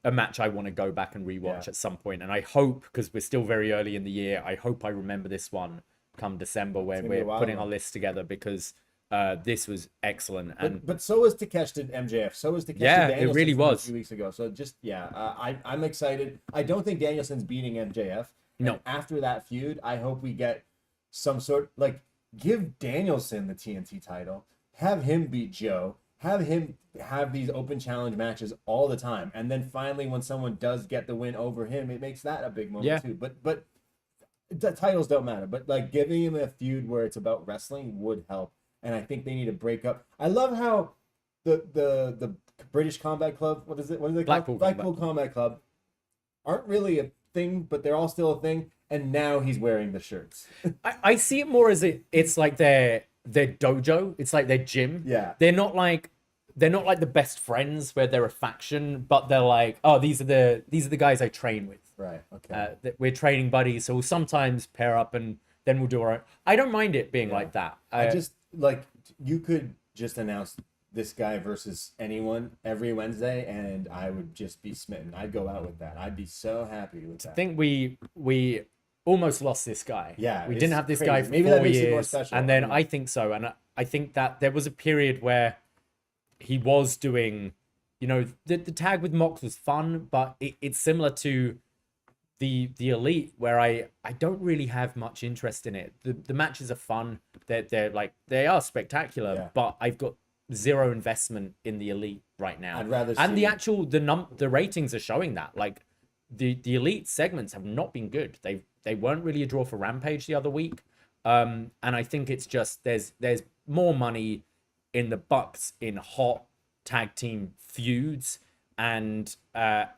a match I want to go back and rewatch at some point, and I hope, because we're still very early in the year, I hope I remember this one come December when we're putting our list together, because this was excellent. And but so was Takeshita MJF. So was Takeshita Danielson. It really from a was. few weeks ago. So just I'm excited. I don't think Danielson's beating MJF. No. And after that feud, I hope we get some sort like give Danielson the TNT title, have him beat Joe, have him have these open challenge matches all the time, and then finally when someone does get the win over him, it makes that a big moment too. But the titles don't matter. But like giving him a feud where it's about wrestling would help. And I think they need to break up. I love how the British Combat Club, what is it called? Blackpool Combat Club aren't really a thing, but they're all still a thing. And now he's wearing the shirts. I see it more as it's like their dojo. It's like their gym. Yeah. They're not like the best friends where they're a faction, but they're like, oh, these are the guys I train with. Right. Okay. We're training buddies, so we'll sometimes pair up and then we'll do our own. I don't mind it being like that. I just like you could just announce this guy versus anyone every Wednesday, and I would just be smitten. I'd go out with that. I'd be so happy with that. I think we almost lost this guy. Yeah, we didn't have this crazy. guy for Maybe 4 that makes years, it more special. and then I think so, and I think that there was a period where he was doing, the tag with Mox was fun, but it's similar to the Elite, where I don't really have much interest in it. The matches are fun. They are spectacular, but I've got zero investment in the Elite right now. I'd rather and see... the ratings are showing that. Like the Elite segments have not been good. They weren't really a draw for Rampage the other week. And I think it's just there's more money in the Bucks in hot tag team feuds and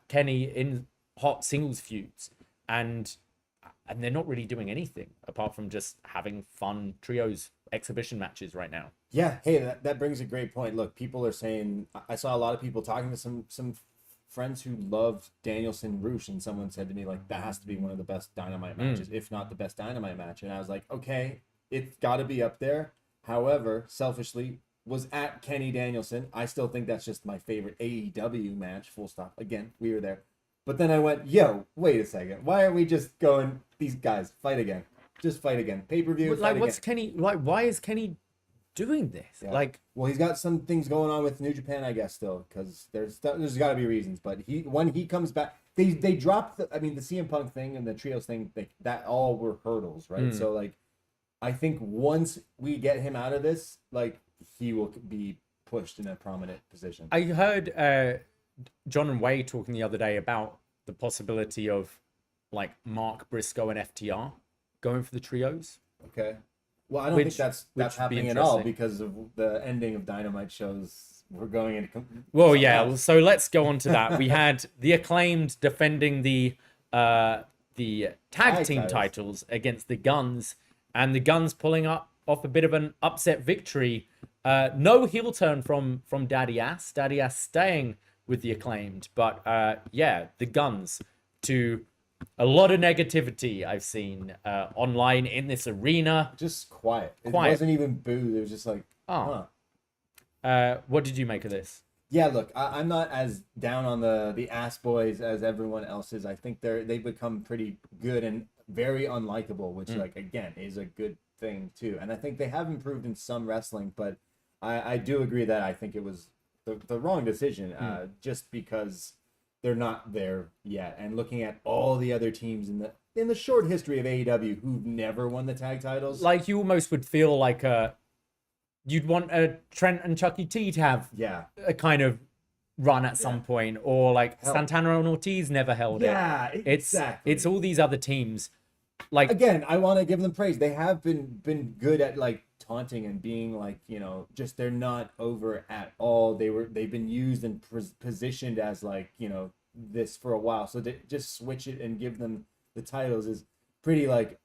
Kenny in hot singles feuds, and they're not really doing anything apart from just having fun trios exhibition matches right now. Yeah, hey, that brings a great point. Look, people are saying, I saw a lot of people talking to some friends who loved Danielson Roosh, and someone said to me like that has to be one of the best Dynamite matches, if not the best Dynamite match. And I was like, okay, it's got to be up there. However, selfishly, was at Kenny Danielson. I still think that's just my favorite AEW match, full stop. Again, we were there. But then I went, yo, wait a second. Why are we just going, these guys, fight again. Just fight again. Pay-per-view, like, what's Kenny, like, why is Kenny doing this? Yeah. Like, well, he's got some things going on with New Japan, I guess, still, because there's got to be reasons. But when he comes back, they dropped, the CM Punk thing and the Trios thing, that all were hurdles, right? So, like, I think once we get him out of this, like, he will be pushed in a prominent position. I heard John and Wade talking the other day about the possibility of like Mark Briscoe and FTR going for the trios. Okay. Well, I don't think that's happening at all because of the ending of Dynamite shows. We're going into... Well, yeah. Else. So let's go on to that. We had the Acclaimed defending the tag team titles against the Guns, and the Guns pulling off a bit of an upset victory. No heel turn from Daddy Ass. Daddy Ass staying with the Acclaimed, but the Guns to a lot of negativity I've seen online in this arena. Just quiet. It wasn't even booed. It was just like, what did you make of this? Yeah, look, I'm not as down on the Ass Boys as everyone else is. I think they've become pretty good and very unlikable, which like again is a good thing too. And I think they have improved in some wrestling, but I do agree that I think it was the wrong decision just because they're not there yet. And looking at all the other teams in the short history of AEW who've never won the tag titles, like you almost would feel like you'd want a Trent and Chucky T to have a kind of run at some point, or like Santana and Ortiz never held it. Yeah, exactly. It's all these other teams. Like again, I want to give them praise. They have been good at like taunting and being like, just they're not over at all. They've been used and positioned as like, this for a while. So to just switch it and give them the titles is pretty like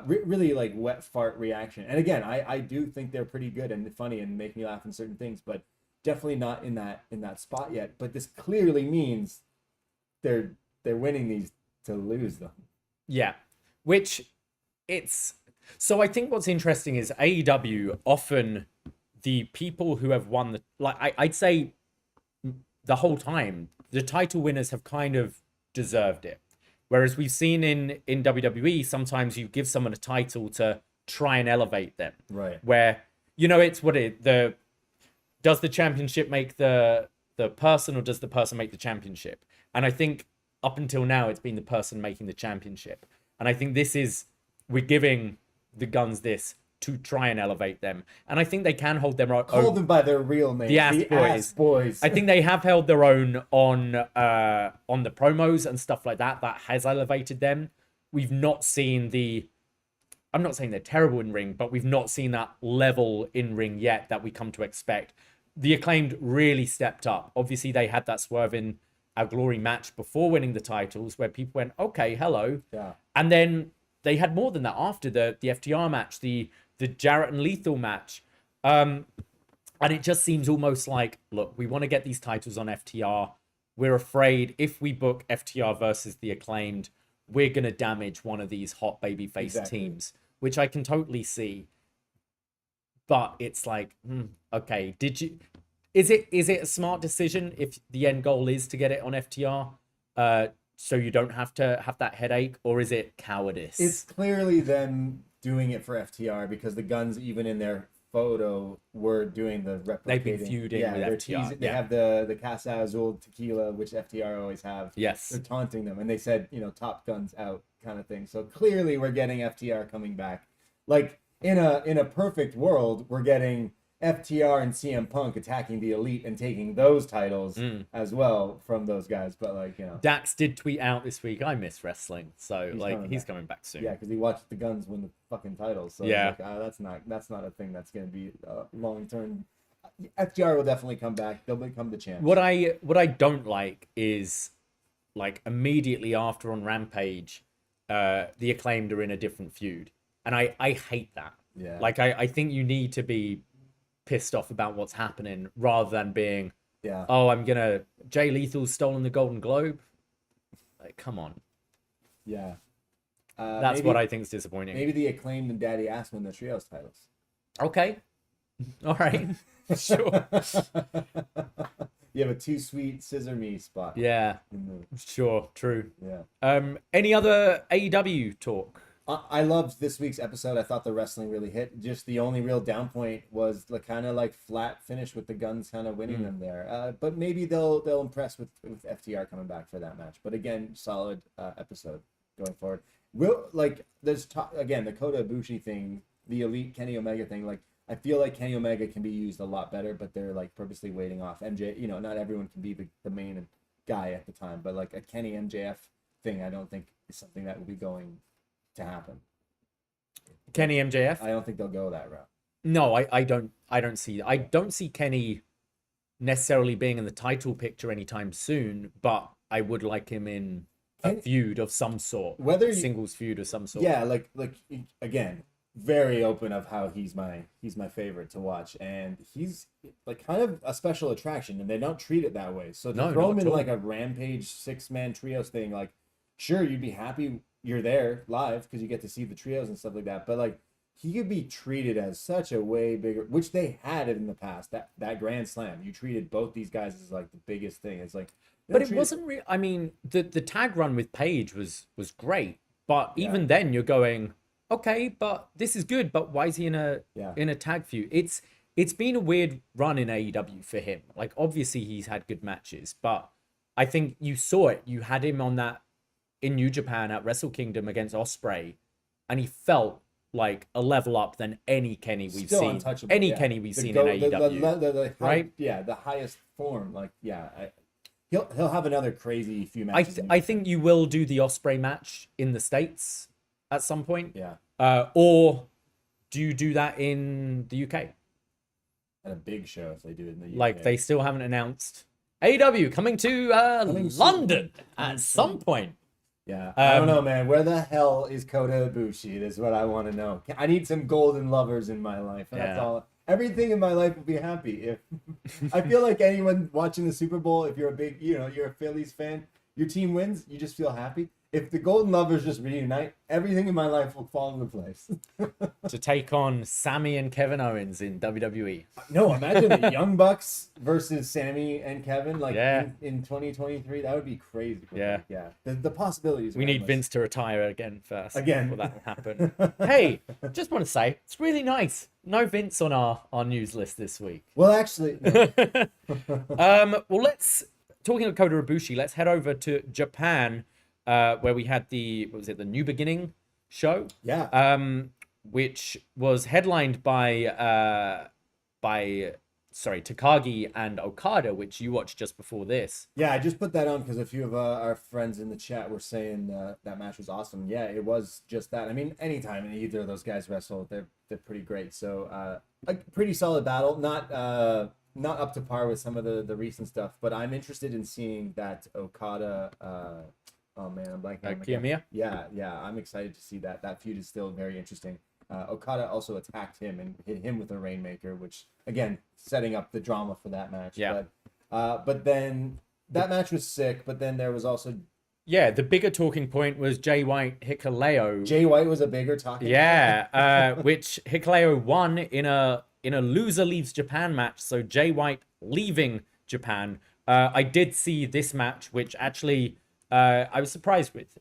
really like wet fart reaction. And again, I do think they're pretty good and funny and make me laugh in certain things, but definitely not in that spot yet. But this clearly means they're winning these to lose them. Yeah. Which so I think what's interesting is AEW, often the people who have won I'd say the whole time, the title winners have kind of deserved it. Whereas we've seen in WWE, sometimes you give someone a title to try and elevate them. Right. Where it's what does the championship make the person, or does the person make the championship? And I think up until now, it's been the person making the championship. And I think we're giving the Guns this to try and elevate them. And I think they can hold their own. Call them by their real name. The Ass Boys. I think they have held their own on the promos and stuff like that. That has elevated them. We've not seen I'm not saying they're terrible in ring, but we've not seen that level in ring yet that we come to expect. The Acclaimed really stepped up. Obviously, they had that swerve in our Glory match before winning the titles where people went, okay, hello. Yeah. And then they had more than that after the FTR match, the Jarrett and Lethal match. And it just seems almost like, look, we want to get these titles on FTR. We're afraid if we book FTR versus the Acclaimed, we're going to damage one of these hot babyface teams, which I can totally see. But it's like, okay, is it a smart decision if the end goal is to get it on FTR, so you don't have to have that headache, or is it cowardice? It's clearly them doing it for FTR because the Guns, even in their photo, were doing the replicating. They've been feuding with FTR. They have the Casa Azul tequila, which FTR always have. Yes. They're taunting them, and they said, Top Guns out kind of thing. So clearly we're getting FTR coming back. Like, in a perfect world, we're getting FTR and CM Punk attacking the Elite and taking those titles as well from those guys. But Dax did tweet out this week, I miss wrestling. So he's coming back soon. Yeah, because he watched the Guns win the fucking titles. So yeah, that's not a thing that's going to be long term. FTR will definitely come back. They'll become the champs. What I don't like is, like, immediately after on Rampage, the Acclaimed are in a different feud. And I hate that. Yeah. Like, I think you need to be pissed off about what's happening rather than being, Jay Lethal's stolen the Golden Globe. Like, come on. Yeah. That's what I think is disappointing. Maybe the Acclaimed and Daddy Ass win the trios titles. Okay. All right. Sure. You have a too sweet scissor me spot. Yeah. Sure. True. Yeah. Any other AEW talk? I loved this week's episode. I thought the wrestling really hit. Just the only real down point was the kind of like flat finish with the Guns kind of winning them there. But maybe they'll impress with FTR coming back for that match. But again, solid episode going forward. There's again the Kota Ibushi thing, the Elite Kenny Omega thing. Like, I feel like Kenny Omega can be used a lot better, but they're like purposely waiting off MJ. Not everyone can be the main guy at the time, but like a Kenny MJF thing, I don't think is something that will be going to happen. Kenny MJF? I don't think they'll go that route. No, I don't see Kenny necessarily being in the title picture anytime soon, but I would like him in a feud of some sort. Singles feud of some sort. Yeah, like again, very open of how he's my favorite to watch, and he's like kind of a special attraction, and they don't treat it that way. So to throw him in like a Rampage 6-man trios thing, like, sure, you'd be happy you're there live because you get to see the trios and stuff like that, but like, he could be treated as such a way bigger, which they had in the past, that Grand Slam. You treated both these guys as like the biggest thing. It's like, but it wasn't real. I mean, the tag run with Paige was great, but even then you're going, okay, but this is good, but why is he in a tag feud? It's been a weird run in AEW for him. Like, obviously he's had good matches, but I think you saw it. You had him on that in New Japan at Wrestle Kingdom against Ospreay, and he felt like a level up than any Kenny we've still seen. Untouchable, Kenny we've seen in AEW, right? Yeah, the highest form. Like, he'll have another crazy few matches. I think you will do the Ospreay match in the States at some point. Yeah. Or do you do that in the UK? At a big show if they do it in the UK. Like, they still haven't announced AEW coming to London at some point. Yeah, I don't know, man. Where the hell is Kota Ibushi? Is what I want to know. I need some golden lovers in my life. And that's all. Everything in my life will be happy if I feel like anyone watching the Super Bowl. If you're a big, you're a Phillies fan, your team wins, you just feel happy. If the Golden Lovers just reunite, everything in my life will fall into place. To take on Sami and Kevin Owens in WWE. No, imagine the Young Bucks versus Sami and Kevin, like in 2023. That would be crazy. Yeah. Yeah. The possibilities. We need Vince to retire again first. Again. For that to happen. Hey, just want to say, it's really nice no Vince on our news list this week. Well, actually, no. Well, talking of Kota Ibushi, let's head over to Japan, where we had the New Beginning show? Yeah. Which was headlined by Takagi and Okada, which you watched just before this. Yeah, I just put that on because a few of our friends in the chat were saying that match was awesome. Yeah, it was just that. I mean, anytime either of those guys wrestle, they're pretty great. So a pretty solid battle. Not up to par with some of the recent stuff, but I'm interested in seeing that Okada. Oh man, I'm blanking on Kiyomiya? Yeah, I'm excited to see that. That feud is still very interesting. Okada also attacked him and hit him with a Rainmaker, which again setting up the drama for that match. Yeah. But then that match was sick. But then there was also the bigger talking point was Jay White Hikuleo. Jay White was a bigger talking. Which Hikuleo won in a loser leaves Japan match. So Jay White leaving Japan. I did see this match, which actually I was surprised with.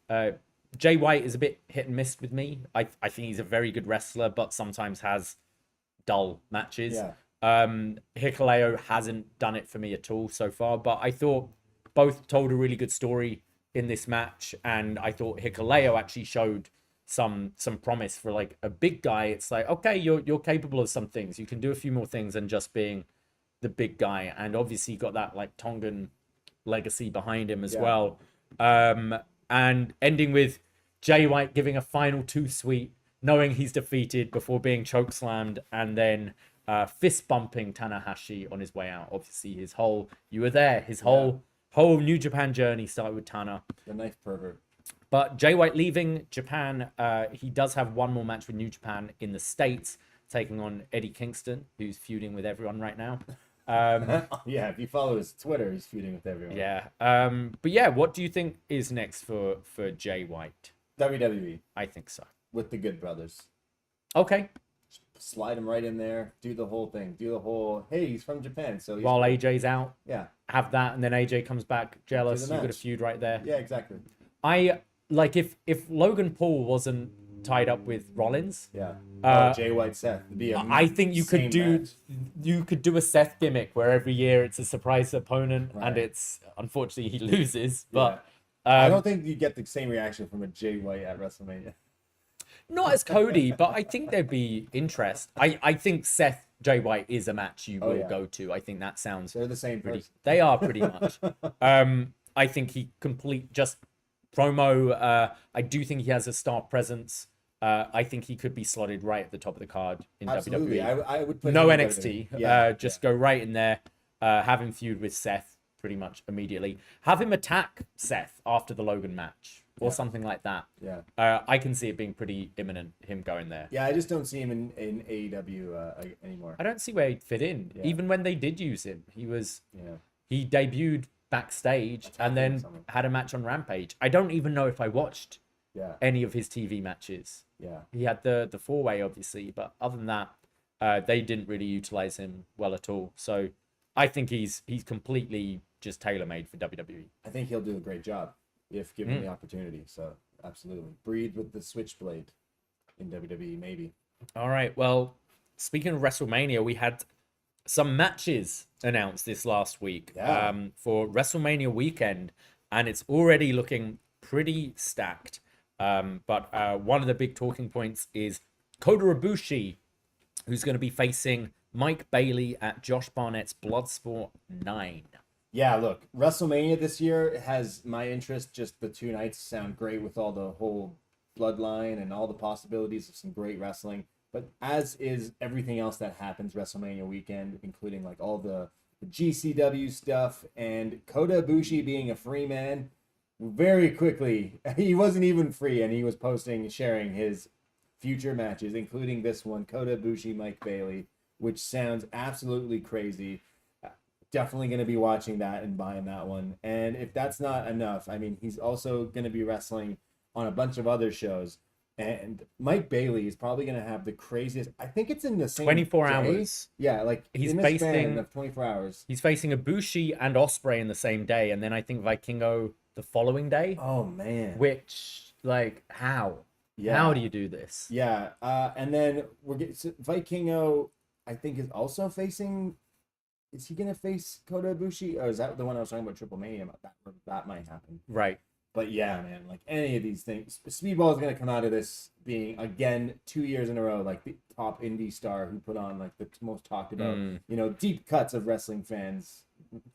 Jay White is a bit hit and miss with me. I think he's a very good wrestler, but sometimes has dull matches. Yeah. Hikuleo hasn't done it for me at all so far, but I thought both told a really good story in this match, and I thought Hikuleo actually showed some promise for like a big guy. It's like, okay, you're capable of some things. You can do a few more things than just being the big guy, and obviously got that like Tongan legacy behind him as well. And ending with Jay White giving a final too sweet, knowing he's defeated before being chokeslammed, and then fist bumping Tanahashi on his way out. Obviously, his whole whole New Japan journey started with Tana. The knife pervert. But Jay White leaving Japan, he does have one more match with New Japan in the States, taking on Eddie Kingston, who's feuding with everyone right now. Yeah, if you follow his Twitter, he's feuding with everyone. Yeah. But yeah, what do you think is next for Jay White? WWE. I think so. With the Good Brothers. Okay. Slide him right in there. Do the whole thing. Do the whole, hey, he's from Japan. So while AJ's out. Yeah. Have that, and then AJ comes back jealous. You've got a feud right there. Yeah, exactly. I like if Logan Paul wasn't tied up with Rollins. Yeah. Jay White Seth. I think you could do a Seth gimmick where every year it's a surprise opponent, and it's unfortunately he loses. But I don't think you get the same reaction from a Jay White at WrestleMania. Not as Cody, but I think there'd be interest. I think Seth Jay White is a match you will go to. I think that sounds. They're the same person. They are pretty much. I think he just promo. I do think he has a star presence. I think he could be slotted right at the top of the card in Absolutely. WWE. I would put no him in NXT. Go right in there. Have him feud with Seth pretty much immediately. Have him attack Seth after the Logan match or something like that. Yeah. I can see it being pretty imminent, him going there. Yeah, I just don't see him in AEW anymore. I don't see where he'd fit in. Yeah. Even when they did use him, he debuted backstage and then had a match on Rampage. I don't even know if I watched any of his TV matches. Yeah. He had the 4-way, obviously, but other than that, they didn't really utilize him well at all. So I think he's completely just tailor-made for WWE. I think he'll do a great job if given the opportunity. So absolutely. Breed with the switchblade in WWE, maybe. All right. Well, speaking of WrestleMania, we had some matches announced this last week for WrestleMania weekend, and it's already looking pretty stacked. But one of the big talking points is Kota Ibushi, who's going to be facing Mike Bailey at Josh Barnett's Bloodsport 9. Yeah, look, WrestleMania this year has my interest. Just the 2 nights sound great with all the whole bloodline and all the possibilities of some great wrestling. But as is everything else that happens WrestleMania weekend, including like all the GCW stuff and Kota Ibushi being a free man, very quickly, he wasn't even free, and he was sharing his future matches, including this one, Kota Ibushi, Mike Bailey, which sounds absolutely crazy. Definitely going to be watching that and buying that one. And if that's not enough, I mean, he's also going to be wrestling on a bunch of other shows. And Mike Bailey is probably going to have the craziest. I think it's in the same 24 day. hours. Yeah, like he's in the span of 24 hours. He's facing Ibushi and Ospreay in the same day, and then I think Vikingo the following day. Oh man! Which, like, how? Yeah. How do you do this? Yeah. And then we're getting Vikingo, I think, is also facing. Is he gonna face Kota Ibushi, or is that the one I was talking about Triple Mania about that might happen? Right. But yeah, man, like any of these things, Speedball is gonna come out of this being again 2 years in a row like the top indie star who put on like the most talked about, deep cuts of wrestling fans,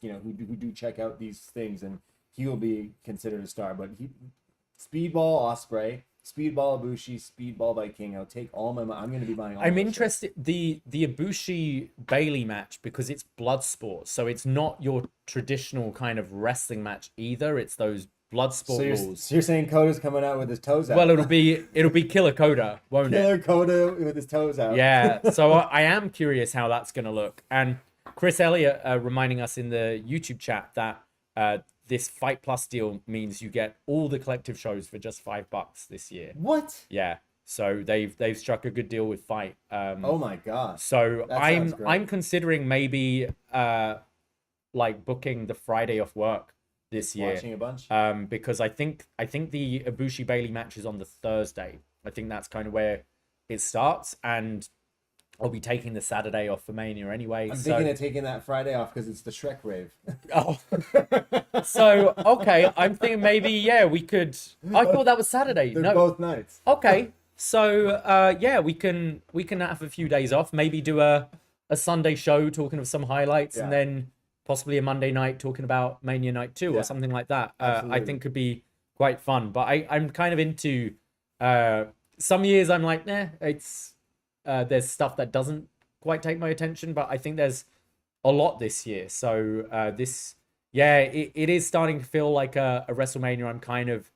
who do check out these things, and he will be considered a star. But Speedball Osprey, Speedball Ibushi, Speedball Vikingo, take all my money. I'm gonna be buying all. I'm interested the Ibushi Bailey match because it's blood sport, so it's not your traditional kind of wrestling match either. It's those blood sport rules. So you're saying Coda's coming out with his toes out? Well, it'll be Killer Coda, won't it? Killer Coda with his toes out. Yeah. So I am curious how that's gonna look. And Chris Elliott reminding us in the YouTube chat that this Fight Plus deal means you get all the collective shows for just $5 this year. What? Yeah. So they've struck a good deal with Fight. Oh my god. So I'm considering maybe like booking the Friday off work this year. Watching a bunch. Because I think the Ibushi Bailey match is on the Thursday. I think that's kind of where it starts, and I'll be taking the Saturday off for Mania anyway. I'm thinking of taking that Friday off because it's the Shrek rave. Oh. So, okay. I'm thinking maybe, we could... I thought that was Saturday. They're no. both nights. Okay. So, we can have a few days off. Maybe do a Sunday show talking of some highlights, and then possibly a Monday night talking about Mania Night 2 or something like that. I think could be quite fun. But I'm kind of into... some years I'm like, it's... there's stuff that doesn't quite take my attention, but I think there's a lot this year. So it is starting to feel like a WrestleMania I'm kind of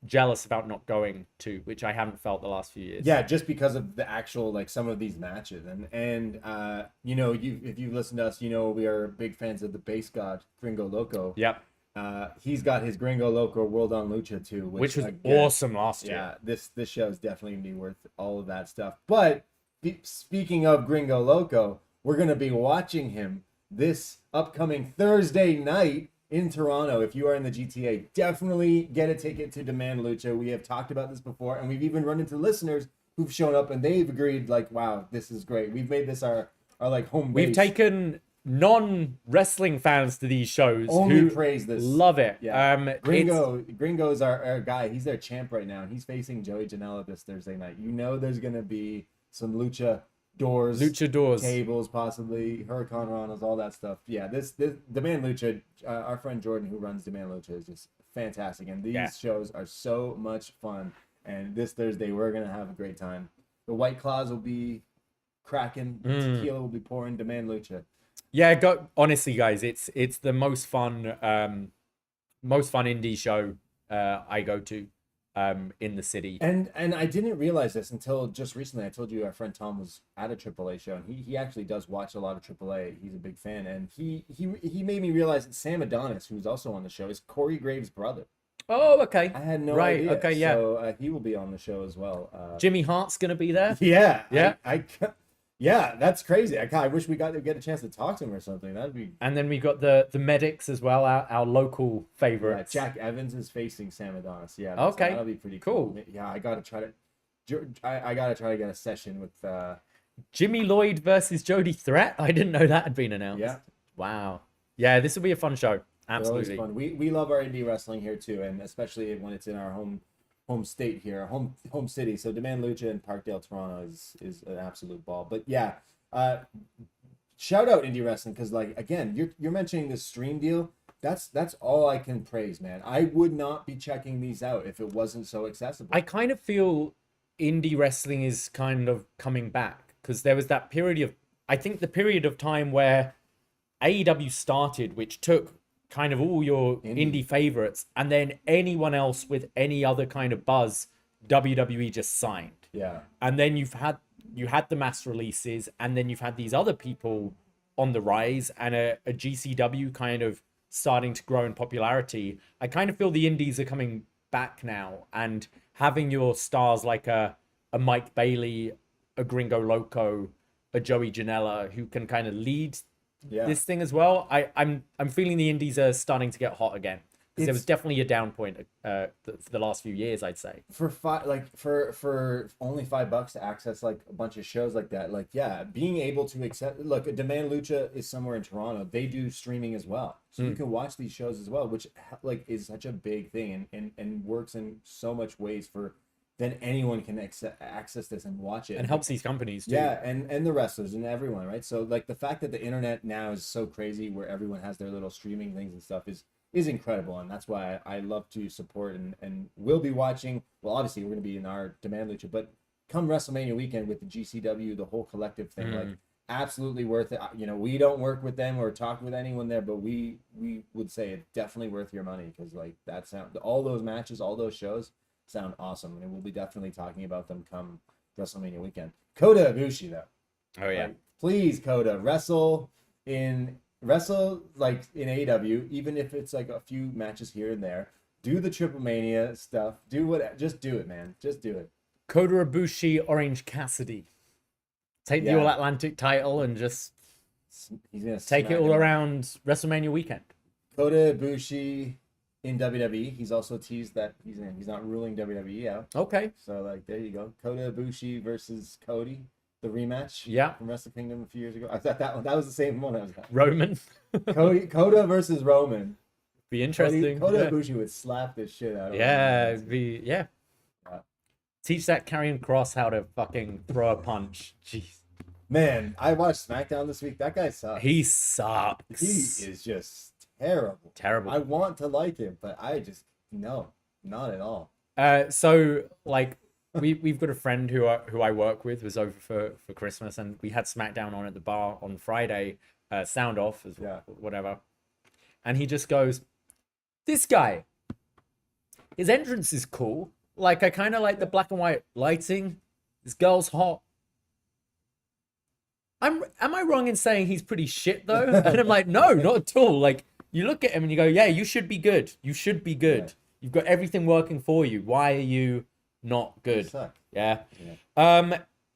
jealous about not going to, which I haven't felt the last few years. Yeah, just because of the actual like some of these matches, and if you've listened to us, we are big fans of the base god Gringo Loco. Yep. He's got his Gringo Loco World on Lucha too, which was awesome last year. Yeah, this show is definitely gonna be worth all of that stuff. But speaking of Gringo Loco, we're gonna be watching him this upcoming Thursday night in Toronto. If you are in the GTA, definitely get a ticket to Demand Lucha. We have talked about this before, and we've even run into listeners who've shown up and they've agreed, like, wow, this is great. We've made this our like home base. We've taken non-wrestling fans to these shows who praise this. Love it. Gringo's our guy. He's their champ right now, and he's facing Joey Janela this Thursday night. There's gonna be some lucha doors, tables, possibly Hurricane Ranas, all that stuff. Yeah, this Demand Lucha, our friend Jordan who runs Demand Lucha is just fantastic, and these shows are so much fun. And this Thursday we're gonna have a great time. The White Claws will be cracking, tequila will be pouring. Demand Lucha. Yeah, honestly, guys, it's the most fun indie show I go to in the city. And I didn't realize this until just recently. I told you our friend Tom was at a AAA show, and he actually does watch a lot of AAA. He's a big fan, and he made me realize that Sam Adonis, who's also on the show, is Corey Graves' brother. Oh, okay. I had no idea. Okay, yeah. So he will be on the show as well. Jimmy Hart's gonna be there. Yeah. Yeah. Yeah, that's crazy. I wish we got to get a chance to talk to him or something. That'd be. And then we got the medics as well, our local favorites. Yeah, Jack Evans is facing Sam Adonis. Yeah. Okay. That'll be pretty cool. Yeah, I gotta try to get a session with. Jimmy Lloyd versus Jody Threat. I didn't know that had been announced. Yeah. Wow. Yeah, this will be a fun show. Absolutely. Fun. We love our indie wrestling here too, and especially when it's in our home state here, home city. So Demand Lucha in Parkdale, Toronto is an absolute ball. But yeah, shout out indie wrestling, because like again, you're mentioning this stream deal. That's all I can praise, man. I would not be checking these out if it wasn't so accessible. I kind of feel indie wrestling is kind of coming back, because there was that period of time where AEW started, which took kind of all your indie favorites, and then anyone else with any other kind of buzz, WWE just signed. Yeah. And then you had the mass releases, and then you've had these other people on the rise, and a GCW kind of starting to grow in popularity. I kind of feel the indies are coming back now, and having your stars like a Mike Bailey, a Gringo Loco, a Joey Janela, who can kind of lead this thing as well. I'm feeling the indies are starting to get hot again. Because there was definitely a down point the last few years, I'd say. For for only $5 to access like a bunch of shows like that, like yeah, being able to accept. Look, Demand Lucha is somewhere in Toronto. They do streaming as well, so you can watch these shows as well, which like is such a big thing and works in so much ways for. Then anyone can access this and watch it, and helps these companies too. Yeah, and the wrestlers and everyone, right? So like the fact that the internet now is so crazy, where everyone has their little streaming things and stuff, is incredible, and that's why I love to support and will be watching. Well, obviously we're going to be in our Demand Lucha, but come WrestleMania weekend with the GCW, the whole collective thing, like absolutely worth it. You know, we don't work with them or talk with anyone there, but we would say it's definitely worth your money, because like that's all those matches, all those shows sound awesome, and we'll be definitely talking about them come WrestleMania weekend. Kota Ibushi though. Oh yeah. Like, please, Kota, wrestle like in AEW, even if it's like a few matches here and there. Do the Triple Mania stuff. Just do it, man. Just do it. Kota Ibushi, Orange Cassidy. Take the All Atlantic title and just he's gonna take it all around WrestleMania weekend. Kota Ibushi in WWE. He's also teased that he's not ruling WWE out. Okay. So like there you go. Kota Ibushi versus Cody. The rematch, from Wrestle Kingdom a few years ago. I thought that was the same one I was at. Roman, Kota versus Roman. Be interesting. Kota Ibushi would slap this shit out of him. Yeah. Teach that Karrion Kross how to fucking throw a punch. Jeez. Man, I watched SmackDown this week. That guy sucks. He sucks. He is just terrible. Terrible. I want to like him, but I just no, not at all. So like. We've got a friend who I work with, was over for Christmas, and we had SmackDown on at the bar on Friday, sound off as whatever, and he just goes, "This guy, his entrance is cool. Like I kind of like the black and white lighting. This girl's hot. Am I wrong in saying he's pretty shit though?" And I'm like, "No, not at all. Like you look at him and you go, yeah, you should be good. You should be good. You've got everything working for you. Why are you not good?" Yeah.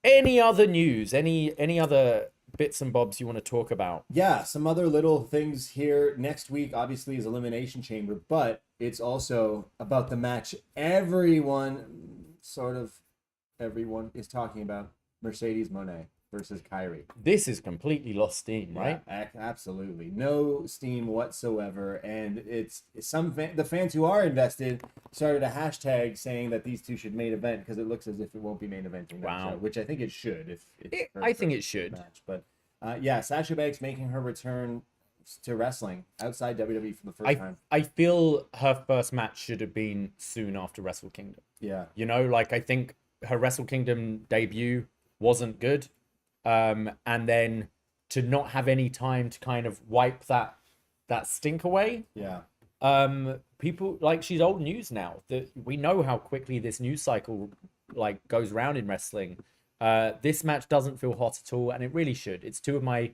Any other news? Any other bits and bobs you want to talk about? Yeah, some other little things here. Next week obviously is Elimination Chamber, but it's also about the match everyone is talking about. Mercedes Moné versus Kairi. This is completely lost steam, right? Yeah, absolutely. No steam whatsoever. And it's the fans who are invested started a hashtag saying that these two should main event, because it looks as if it won't be main eventing that show, which I think it should. I think it should. Match. But Sasha Banks making her return to wrestling outside WWE for the first time. I feel her first match should have been soon after Wrestle Kingdom. Yeah. You know, like I think her Wrestle Kingdom debut wasn't good. And then to not have any time to kind of wipe that stink away. Yeah. People, like, she's old news now. We know how quickly this news cycle like goes round in wrestling. This match doesn't feel hot at all, and it really should. It's two of my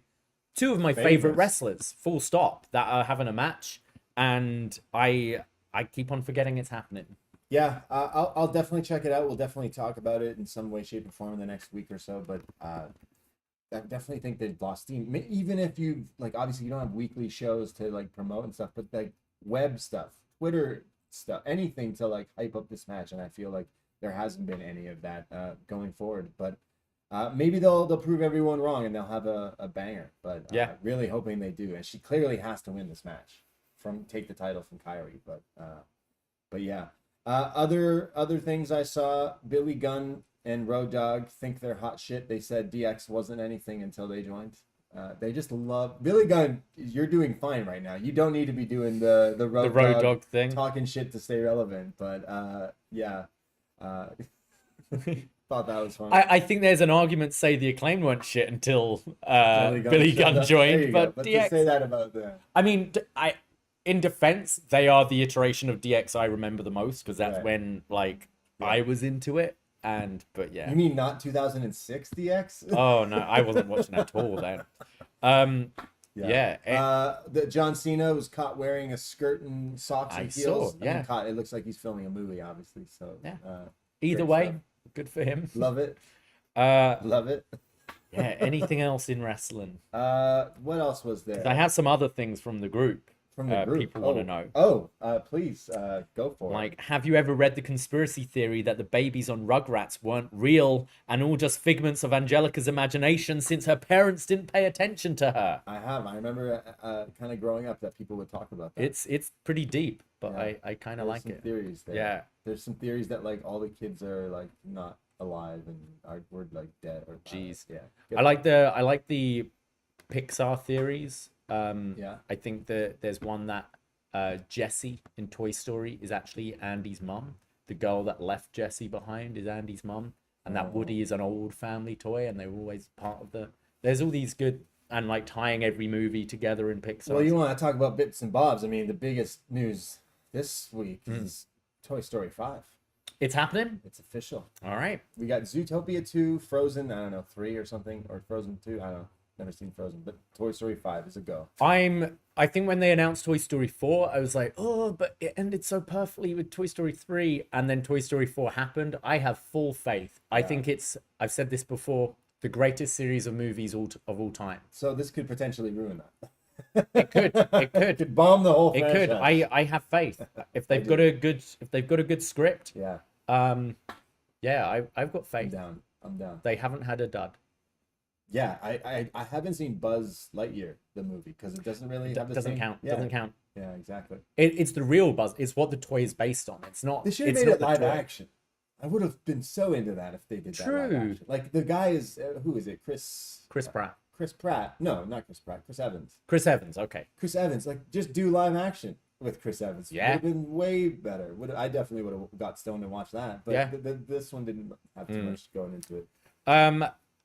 favorite wrestlers, full stop, that are having a match, and I keep on forgetting it's happening. Yeah, I'll definitely check it out. We'll definitely talk about it in some way, shape, or form in the next week or so. But I definitely think they've lost steam. Even if you like, obviously you don't have weekly shows to like promote and stuff, but like web stuff, Twitter stuff, anything to like hype up this match. And I feel like there hasn't been any of that going forward. But maybe they'll prove everyone wrong and they'll have a banger. But really hoping they do. And she clearly has to win this match take the title from Kairi. But yeah. Other things I saw, Billy Gunn and Road Dogg think they're hot shit. They said DX wasn't anything until they joined. They just love Billy Gunn. You're doing fine right now. You don't need to be doing the Road Dogg thing, talking shit to stay relevant. But thought that was fun. I think there's an argument to say the Acclaimed weren't shit until Billy Gunn joined. But DX, to say that about them. I mean, in defense, they are the iteration of DX I remember the most, because that's when I was into it. But yeah. You mean not 2006 DX? Oh no, I wasn't watching at all then. The John Cena was caught wearing a skirt and socks and heels. It looks like he's filming a movie, obviously. So either way, good for him. Love it. Love it. Yeah. Anything else in wrestling? What else was there? I have some other things from the group. From the group. People want to know. Please go for it. Like, have you ever read the conspiracy theory that the babies on Rugrats weren't real and all just figments of Angelica's imagination since her parents didn't pay attention to her? I have. I remember kind of growing up that people would talk about that. It's pretty deep, but Yeah. I kind of like it. Theories there. Yeah. There's some theories that like all the kids are like not alive and were like dead or Jeez. Yeah. I like the Pixar theories. Yeah. I think that there's one that Jessie in Toy Story is actually Andy's mum. The girl that left Jessie behind is Andy's mum, and that Woody is an old family toy, and they were always part of the. There's all these good and like tying every movie together in Pixar. Well, you want to talk about bits and bobs? I mean, the biggest news this week is Toy Story 5. It's happening. It's official. All right. We got Zootopia 2, Frozen, I don't know, 3 or something, or Frozen 2, I don't know. Never seen Frozen, but Toy Story 5 is a go. I think when they announced Toy Story 4, I was like, oh, but it ended so perfectly with Toy Story 3, and then Toy Story 4 happened. I have full faith. I think it's, I've said this before, the greatest series of movies of all time. So this could potentially ruin that. It could. It could bomb the whole franchise. It could. I have faith. If they've got a good script, yeah. I've got faith. I'm down. They haven't had a dud. Yeah, I haven't seen Buzz Lightyear, the movie, because it doesn't really have the Doesn't same... count. Yeah. Doesn't count. Yeah, exactly. It's the real Buzz. It's what the toy is based on. It's not. They should have it's made not it the live toy. action. I would have been so into that if they did that live True. action. Like the guy is who is it? Chris Pratt. Chris Pratt. No, not Chris Pratt. Chris Evans. Chris Evans. Okay. Chris Evans. Like just do live action with Chris Evans. Yeah. Would have been way better. I definitely would have got stoned and watched that. But Yeah. This one didn't have too much going into it.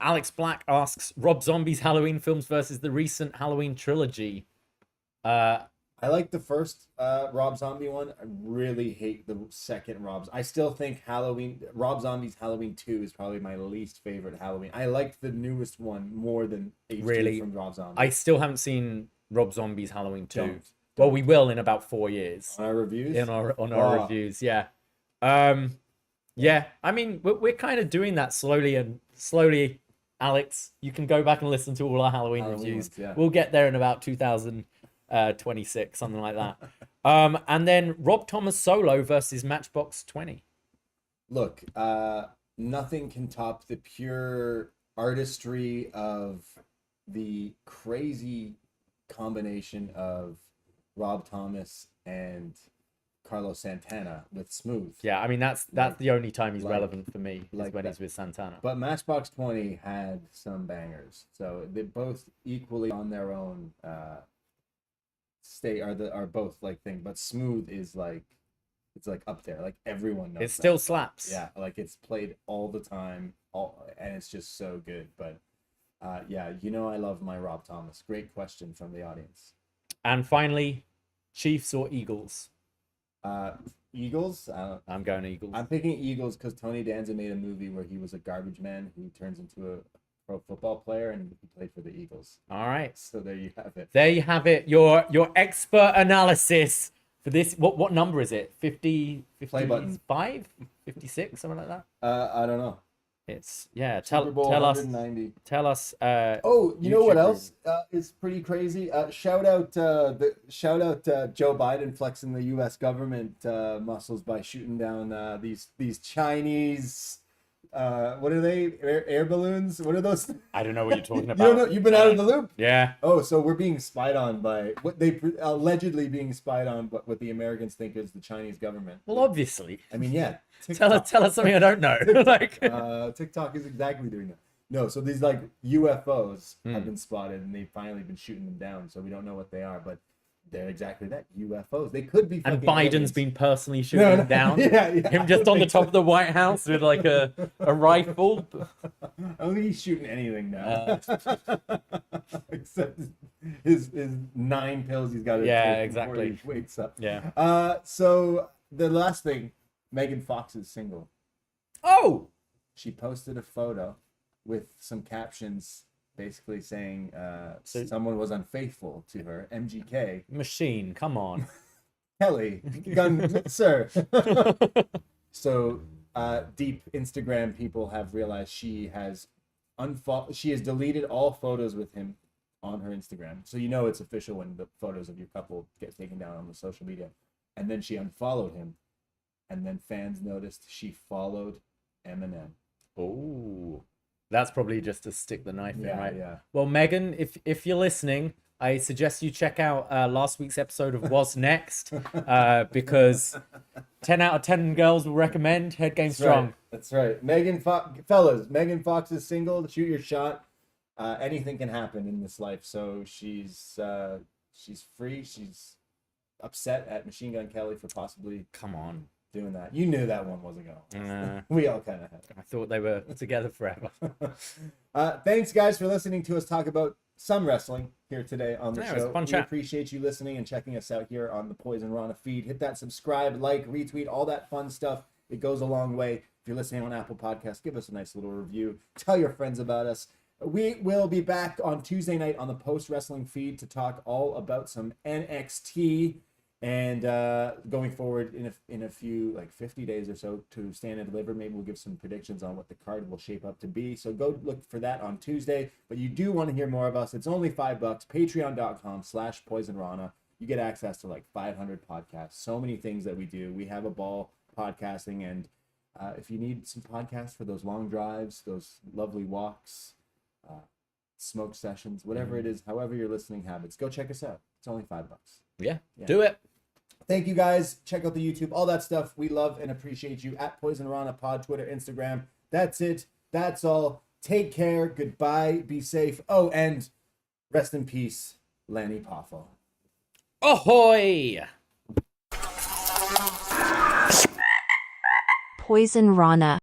Alex Black asks Rob Zombie's Halloween films versus the recent Halloween trilogy. I like the first Rob Zombie one. I really hate the second I still think Rob Zombie's Halloween 2 is probably my least favorite Halloween. I liked the newest one more than H2 Really? from Rob Zombie. I still haven't seen Rob Zombie's Halloween 2. Don't. Well, we will in about 4 years. On our reviews? On our reviews, yeah. Yeah, I mean, we're kind of doing that slowly, Alex. You can go back and listen to all our Halloween reviews. Ones, yeah. We'll get there in about 2026, something like that. And then Rob Thomas solo versus Matchbox 20. Look, nothing can top the pure artistry of the crazy combination of Rob Thomas and Carlos Santana with Smooth. Yeah, I mean that's the only time he's like- relevant for me is like when that. he's with Santana. But Matchbox 20 had some bangers, so they both equally on their own are both like thing. But Smooth is like it's like up there, like everyone knows. It still that. slaps. Yeah, like it's played all the time, and it's just so good. But yeah, I love my Rob Thomas. Great question from the audience. And finally, Chiefs or Eagles? Eagles. I'm going Eagles. I'm picking Eagles because Tony Danza made a movie where he was a garbage man who turns into a pro football player, and he played for the Eagles. All right. So there you have it. There you have it. Your expert analysis for this. What number is it? 50, Play button. 55, 56, something like that. I don't know. It's yeah. Super Bowl Tell us. 190. Tell us. Oh, you know what YouTube else is pretty crazy? Shout out Joe Biden flexing the U.S. government muscles by shooting down these Chinese. What are they? Air balloons? What are those? I don't know what you're talking You about. don't know? You've been out of the loop. Yeah. Oh, so we're being spied on by what they allegedly being spied on, but what the Americans think is the Chinese government. Well, obviously. I mean, yeah. Tell us something I don't know. Like. TikTok is exactly doing that. No, so these like UFOs have been spotted, and they've finally been shooting them down. So we don't know what they are, but they're exactly that, UFOs. They could be. And fucking Biden's aliens. been personally shooting them down. Yeah. Him just on the top of the White House with like a rifle. I don't think he's shooting anything now. Except his 9 pills he's got to Yeah, take exactly. before he wakes up. Yeah. So the last thing, Megan Fox is single. Oh. She posted a photo with some captions basically saying someone was unfaithful to her. MGK. Machine, come on. Kelly, gun, sir. So deep Instagram people have realized she has deleted all photos with him on her Instagram. So you know it's official when the photos of your couple get taken down on the social media. And then she unfollowed him. And then fans noticed she followed Eminem. Oh, that's probably just to stick the knife in, right? Yeah. Well, Megan, if you're listening, I suggest you check out last week's episode of wasNXT because 10 out of 10 girls will recommend. Head game strong. Right. That's right. Fellas, Megan Fox is single. Shoot your shot. Anything can happen in this life. So she's free. She's upset at Machine Gun Kelly for possibly doing that. You knew that one wasn't going. We all kind of had. I thought they were together forever. Thanks, guys, for listening to us talk about some wrestling here today on the It was show. a fun We chat. appreciate you listening and checking us out here on the Poisonrana feed. Hit that subscribe, like, retweet, all that fun stuff. It goes a long way. If you're listening on Apple Podcasts, give us a nice little review. Tell your friends about us. We will be back on Tuesday night on the post-wrestling feed to talk all about some NXT. And going forward in a few, like 50 days or so to Stand and Deliver, maybe we'll give some predictions on what the card will shape up to be. So go look for that on Tuesday. But you do want to hear more of us. It's only $5. Patreon.com/Poisonrana. You get access to like 500 podcasts. So many things that we do. We have a ball podcasting. And if you need some podcasts for those long drives, those lovely walks, smoke sessions, whatever it is, however your listening habits, go check us out. It's only $5. Yeah, do it. Thank you, guys. Check out the YouTube, all that stuff. We love and appreciate you at Poisonrana Pod, Twitter, Instagram. That's it. That's all. Take care. Goodbye. Be safe. Oh, and rest in peace, Lanny Poffo. Ahoy! Poisonrana.